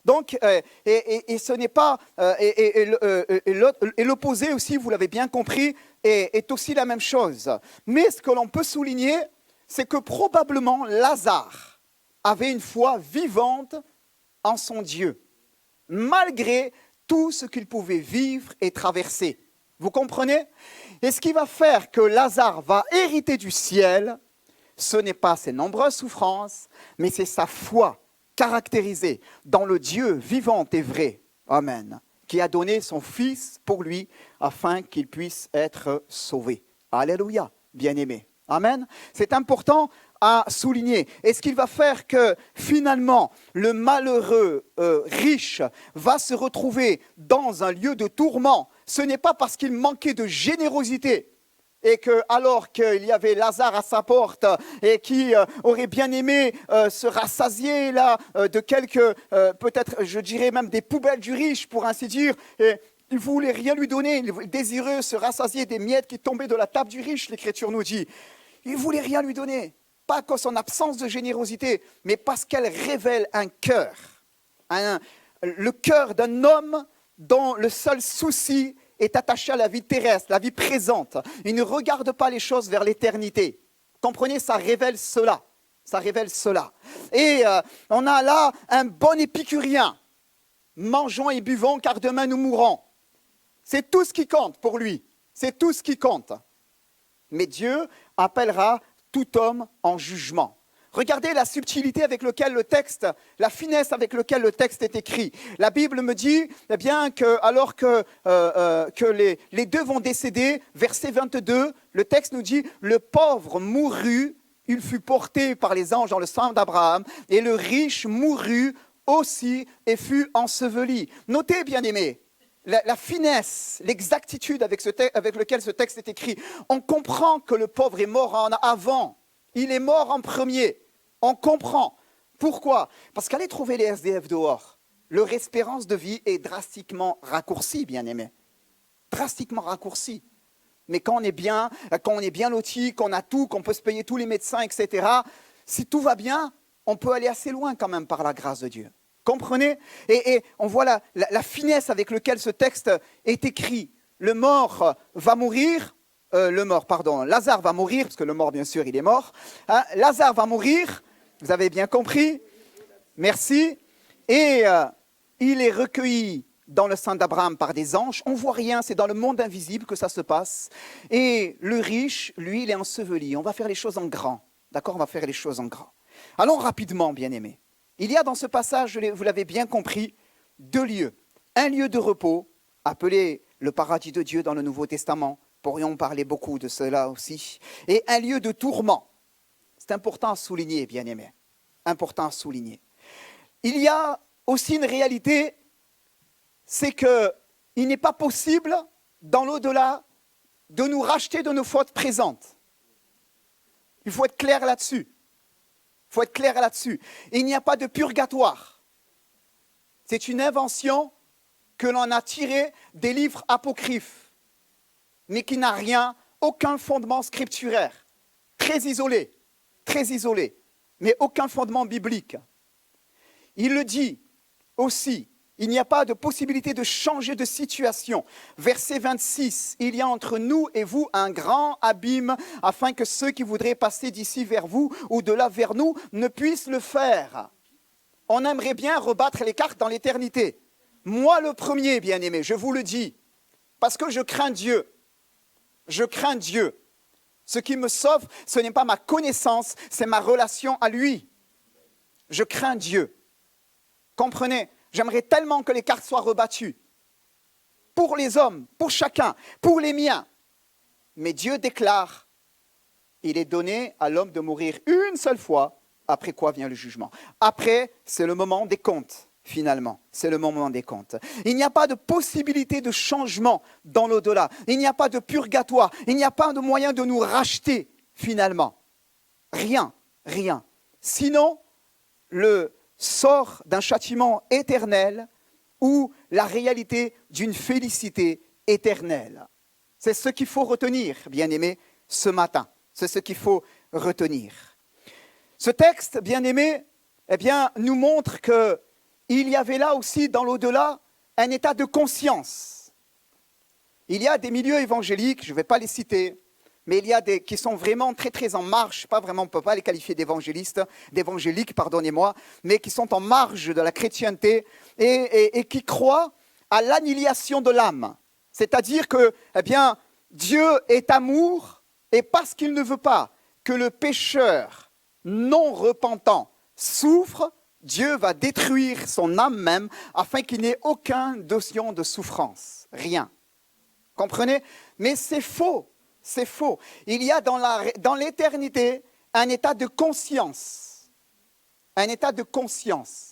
Donc, et ce n'est pas, et l'opposé aussi, vous l'avez bien compris, est aussi la même chose. Mais ce que l'on peut souligner, c'est que probablement Lazare avait une foi vivante en son Dieu, malgré tout ce qu'il pouvait vivre et traverser. Vous comprenez? Et ce qui va faire que Lazare va hériter du ciel, ce n'est pas ses nombreuses souffrances, mais c'est sa foi caractérisée dans le Dieu vivant et vrai, amen, qui a donné son Fils pour lui afin qu'il puisse être sauvé. Alléluia, bien-aimé. Amen. C'est important à souligner. Et ce qui va faire que finalement le malheureux riche va se retrouver dans un lieu de tourment, ce n'est pas parce qu'il manquait de générosité et que alors qu'il y avait Lazare à sa porte et qui aurait bien aimé se rassasier là de quelques, peut-être je dirais même des poubelles du riche pour ainsi dire, et il ne voulait rien lui donner, il désirait se rassasier des miettes qui tombaient de la table du riche, l'Écriture nous dit. Il ne voulait rien lui donner, pas à cause de son absence de générosité, mais parce qu'elle révèle un cœur, le cœur d'un homme dont le seul souci est attaché à la vie terrestre, la vie présente. Il ne regarde pas les choses vers l'éternité. Comprenez, ça révèle cela. Ça révèle cela. Et on a là un bon épicurien. Mangeons et buvons car demain nous mourrons. C'est tout ce qui compte pour lui. C'est tout ce qui compte. Mais Dieu appellera tout homme en jugement. Regardez la subtilité avec laquelle le texte, la finesse avec laquelle le texte est écrit. La Bible me dit, eh bien, que alors que les deux vont décéder, verset 22, le texte nous dit, le pauvre mourut, il fut porté par les anges dans le sein d'Abraham, et le riche mourut aussi et fut enseveli. Notez, bien-aimés, la finesse, l'exactitude avec laquelle ce texte est écrit. On comprend que le pauvre est mort avant. Il est mort en premier. On comprend. Pourquoi? Parce qu'aller trouver les SDF dehors, leur espérance de vie est drastiquement raccourcie, bien-aimés. Drastiquement raccourcie. Mais quand on est bien loti, qu'on a tout, qu'on peut se payer tous les médecins, etc., si tout va bien, on peut aller assez loin quand même par la grâce de Dieu. Comprenez? Et on voit la finesse avec laquelle ce texte est écrit. Le mort va mourir, Lazare va mourir, parce que le mort, bien sûr, il est mort. Hein, Lazare va mourir, vous avez bien compris. Merci. Et il est recueilli dans le sein d'Abraham par des anges. On ne voit rien, c'est dans le monde invisible que ça se passe. Et le riche, lui, il est enseveli. On va faire les choses en grand. D'accord? On va faire les choses en grand. Allons rapidement, bien-aimés. Il y a dans ce passage, vous l'avez bien compris, deux lieux. Un lieu de repos, appelé le paradis de Dieu dans le Nouveau Testament. Pourrions parler beaucoup de cela aussi. Et un lieu de tourment. C'est important à souligner, bien-aimés. Important à souligner. Il y a aussi une réalité, c'est qu'il n'est pas possible, dans l'au-delà, de nous racheter de nos fautes présentes. Il faut être clair là-dessus. Il faut être clair là-dessus. Il n'y a pas de purgatoire. C'est une invention que l'on a tirée des livres apocryphes, mais qui n'a rien, aucun fondement scripturaire. Très isolé, mais aucun fondement biblique. Il le dit aussi, il n'y a pas de possibilité de changer de situation. Verset 26, il y a entre nous et vous un grand abîme, afin que ceux qui voudraient passer d'ici vers vous ou de là vers nous ne puissent le faire. On aimerait bien rebattre les cartes dans l'éternité. Moi le premier, bien-aimé, je vous le dis, parce que je crains Dieu. Je crains Dieu. Ce qui me sauve, ce n'est pas ma connaissance, c'est ma relation à lui. Je crains Dieu. Comprenez, j'aimerais tellement que les cartes soient rebattues. Pour les hommes, pour chacun, pour les miens. Mais Dieu déclare, il est donné à l'homme de mourir une seule fois, après quoi vient le jugement. Après, c'est le moment des comptes, finalement. C'est le moment des comptes. Il n'y a pas de possibilité de changement dans l'au-delà. Il n'y a pas de purgatoire. Il n'y a pas de moyen de nous racheter, finalement. Rien, rien. Sinon, le sort d'un châtiment éternel ou la réalité d'une félicité éternelle. C'est ce qu'il faut retenir, bien-aimés, ce matin. C'est ce qu'il faut retenir. Ce texte, bien-aimé, nous montre qu'il y avait là aussi, dans l'au-delà, un état de conscience. Il y a des milieux évangéliques, je ne vais pas les citer, mais il y a des qui sont vraiment très très en marge, pas vraiment, on ne peut pas les qualifier d'évangéliques, pardonnez-moi, mais qui sont en marge de la chrétienté et qui croient à l'annihilation de l'âme. C'est-à-dire que, Dieu est amour, et parce qu'il ne veut pas que le pécheur non repentant souffre, Dieu va détruire son âme même afin qu'il n'ait aucune notion de souffrance. Rien. Comprenez? Mais c'est faux. C'est faux. Il y a dans l'éternité un état de conscience. Un état de conscience.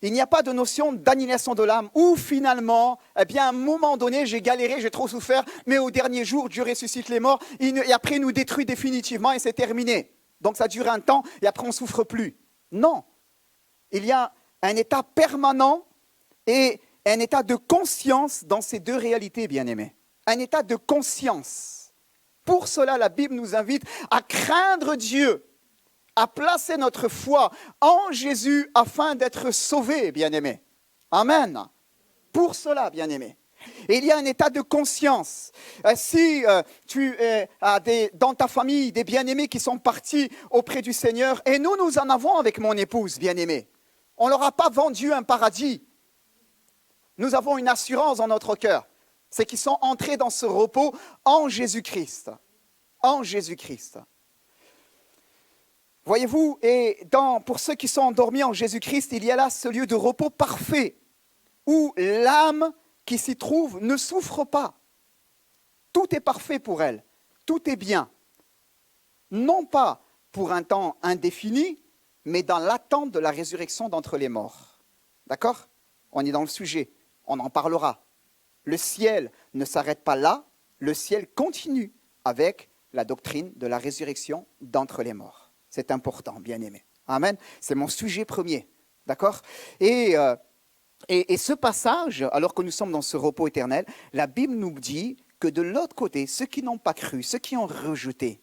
Il n'y a pas de notion d'annihilation de l'âme où finalement, à un moment donné, j'ai galéré, j'ai trop souffert, mais au dernier jour, Dieu ressuscite les morts et après il nous détruit définitivement et c'est terminé. Donc ça dure un temps et après on ne souffre plus. Non. Il y a un état permanent et un état de conscience dans ces deux réalités, bien-aimés. Un état de conscience. Pour cela, la Bible nous invite à craindre Dieu, à placer notre foi en Jésus afin d'être sauvés, bien-aimés. Amen. Pour cela, bien-aimés. Et il y a un état de conscience. Si tu as dans ta famille des bien-aimés qui sont partis auprès du Seigneur, et nous en avons avec mon épouse, bien-aimée. On ne leur a pas vendu un paradis. Nous avons une assurance dans notre cœur. C'est qu'ils sont entrés dans ce repos en Jésus-Christ. En Jésus-Christ. Voyez-vous, et pour ceux qui sont endormis en Jésus-Christ, il y a là ce lieu de repos parfait, où l'âme qui s'y trouve ne souffre pas. Tout est parfait pour elle, tout est bien. Non pas pour un temps indéfini, mais dans l'attente de la résurrection d'entre les morts. D'accord? On est dans le sujet, on en parlera. Le ciel ne s'arrête pas là, le ciel continue avec la doctrine de la résurrection d'entre les morts. C'est important, bien-aimé. Amen. C'est mon sujet premier. D'accord? Et ce passage, alors que nous sommes dans ce repos éternel, la Bible nous dit que de l'autre côté, ceux qui n'ont pas cru, ceux qui ont rejeté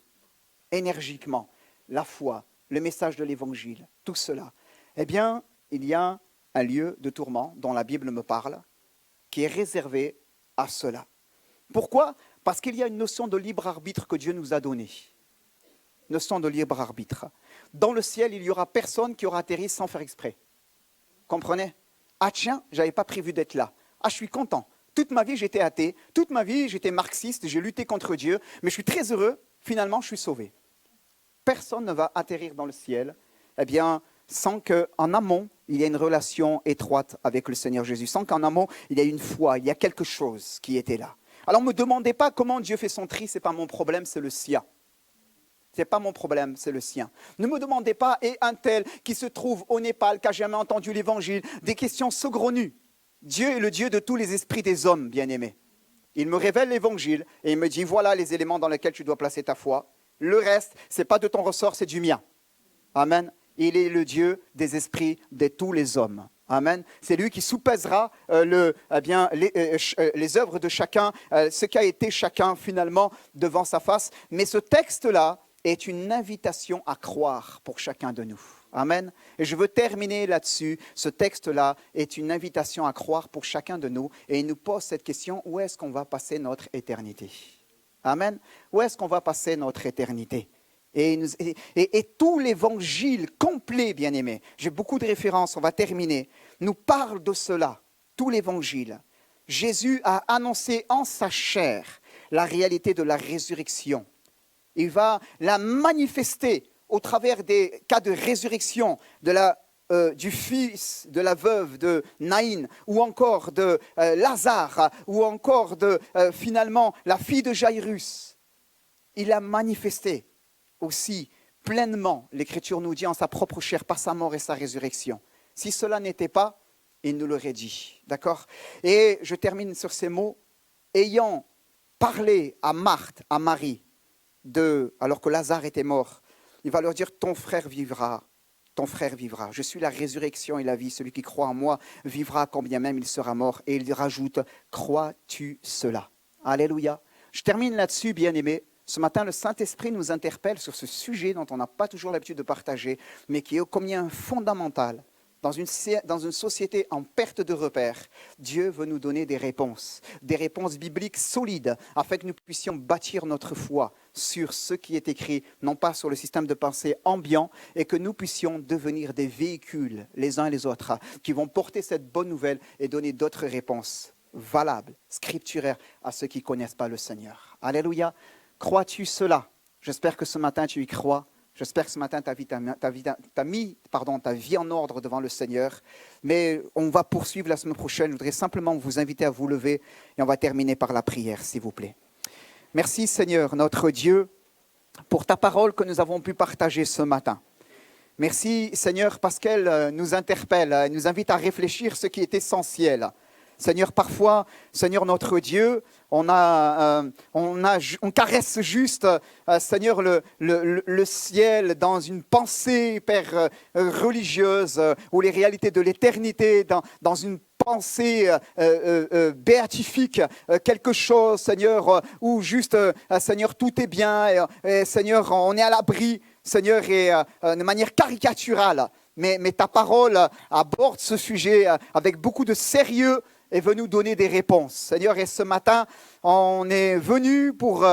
énergiquement la foi, le message de l'Évangile, tout cela, il y a un lieu de tourment dont la Bible me parle, qui est réservé à cela. Pourquoi? Parce qu'il y a une notion de libre arbitre que Dieu nous a donnée. Notion de libre arbitre. Dans le ciel, il n'y aura personne qui aura atterri sans faire exprès. Comprenez? Ah tiens, je n'avais pas prévu d'être là. Ah, je suis content. Toute ma vie, j'étais athée. Toute ma vie, j'étais marxiste. J'ai lutté contre Dieu. Mais je suis très heureux. Finalement, je suis sauvé. Personne ne va atterrir dans le ciel, sans qu'en amont, il y ait une relation étroite avec le Seigneur Jésus. Sans qu'en amont, il y ait une foi, il y a quelque chose qui était là. Alors, ne me demandez pas comment Dieu fait son tri. Ce n'est pas mon problème, c'est le sien. Ce n'est pas mon problème, c'est le sien. Ne me demandez pas, et un tel qui se trouve au Népal, qui n'a jamais entendu l'Évangile, des questions saugrenues. Dieu est le Dieu de tous les esprits des hommes, bien-aimés. Il me révèle l'Évangile et il me dit, voilà les éléments dans lesquels tu dois placer ta foi. Le reste, ce n'est pas de ton ressort, c'est du mien. Amen. Il est le Dieu des esprits de tous les hommes. Amen. C'est lui qui soupèsera les œuvres de chacun, ce qu'a été chacun finalement devant sa face. Mais ce texte-là est une invitation à croire pour chacun de nous. Amen. Et je veux terminer là-dessus. Ce texte-là est une invitation à croire pour chacun de nous. Et il nous pose cette question, où est-ce qu'on va passer notre éternité? Amen. Où est-ce qu'on va passer notre éternité? Et tout l'évangile complet, bien-aimé, j'ai beaucoup de références, on va terminer, nous parle de cela, tout l'évangile. Jésus a annoncé en sa chair la réalité de la résurrection. Il va la manifester au travers des cas de résurrection du fils de la veuve de Naïn, ou encore de Lazare, ou encore de finalement la fille de Jairus. Il a manifesté aussi pleinement, l'Écriture nous dit, en sa propre chair, par sa mort et sa résurrection. Si cela n'était pas, il nous l'aurait dit. D'accord ? Et je termine sur ces mots. Ayant parlé à Marthe, à Marie, alors que Lazare était mort, il va leur dire, ton frère vivra. Ton frère vivra. Je suis la résurrection et la vie. Celui qui croit en moi vivra quand bien même il sera mort. Et il rajoute, crois-tu cela ? Alléluia. Je termine là-dessus, bien-aimés. Ce matin, le Saint-Esprit nous interpelle sur ce sujet dont on n'a pas toujours l'habitude de partager, mais qui est ô combien fondamental. Dans une société en perte de repères, Dieu veut nous donner des réponses bibliques solides, afin que nous puissions bâtir notre foi sur ce qui est écrit, non pas sur le système de pensée ambiant, et que nous puissions devenir des véhicules, les uns et les autres, qui vont porter cette bonne nouvelle et donner d'autres réponses valables, scripturaires, à ceux qui ne connaissent pas le Seigneur. Alléluia. Crois-tu cela ? J'espère que ce matin tu y crois. J'espère que ce matin, tu as mis ta vie en ordre devant le Seigneur. Mais on va poursuivre la semaine prochaine. Je voudrais simplement vous inviter à vous lever et on va terminer par la prière, s'il vous plaît. Merci Seigneur, notre Dieu, pour ta parole que nous avons pu partager ce matin. Merci Seigneur parce qu'elle nous interpelle, elle nous invite à réfléchir ce qui est essentiel. Seigneur, parfois, Seigneur notre Dieu, on caresse juste, Seigneur, le ciel dans une pensée, Père, religieuse, ou les réalités de l'éternité, dans une pensée béatifique, quelque chose, Seigneur, où juste, Seigneur, tout est bien, et, Seigneur, on est à l'abri, Seigneur, et de manière caricaturale. Mais ta parole aborde ce sujet avec beaucoup de sérieux, et veut nous donner des réponses. Seigneur, et ce matin, on est venu pour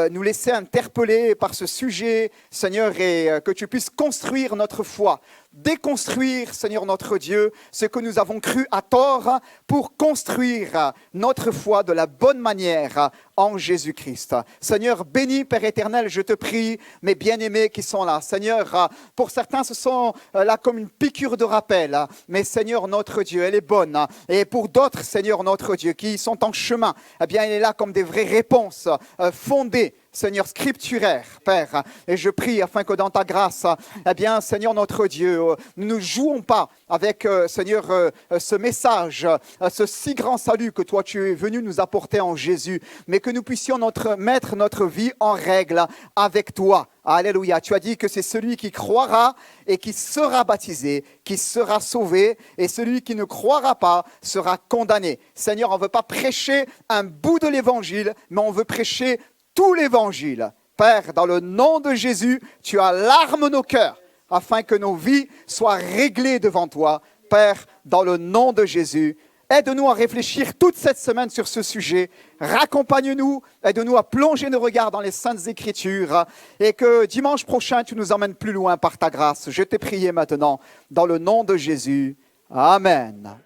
nous laisser interpeller par ce sujet, Seigneur, et que tu puisses construire notre foi, déconstruire, Seigneur notre Dieu, ce que nous avons cru à tort pour construire notre foi de la bonne manière en Jésus-Christ. Seigneur, bénis, Père éternel, je te prie, mes bien-aimés qui sont là. Seigneur, pour certains, ce sont là comme une piqûre de rappel, mais Seigneur notre Dieu, elle est bonne. Et pour d'autres, Seigneur notre Dieu, qui sont en chemin, eh bien, elle est là comme des vraies réponses fondées, Seigneur, scripturaire, Père, et je prie afin que dans ta grâce, eh bien, Seigneur notre Dieu, nous ne jouons pas avec, Seigneur, ce message, ce si grand salut que toi tu es venu nous apporter en Jésus, mais que nous puissions mettre notre vie en règle avec toi. Alléluia, tu as dit que c'est celui qui croira et qui sera baptisé, qui sera sauvé, et celui qui ne croira pas sera condamné. Seigneur, on ne veut pas prêcher un bout de l'évangile, mais on veut prêcher tout l'évangile. Père, dans le nom de Jésus, tu alarmes nos cœurs afin que nos vies soient réglées devant toi. Père, dans le nom de Jésus, aide-nous à réfléchir toute cette semaine sur ce sujet. Raccompagne-nous, aide-nous à plonger nos regards dans les Saintes Écritures et que dimanche prochain, tu nous emmènes plus loin par ta grâce. Je t'ai prié maintenant, dans le nom de Jésus. Amen.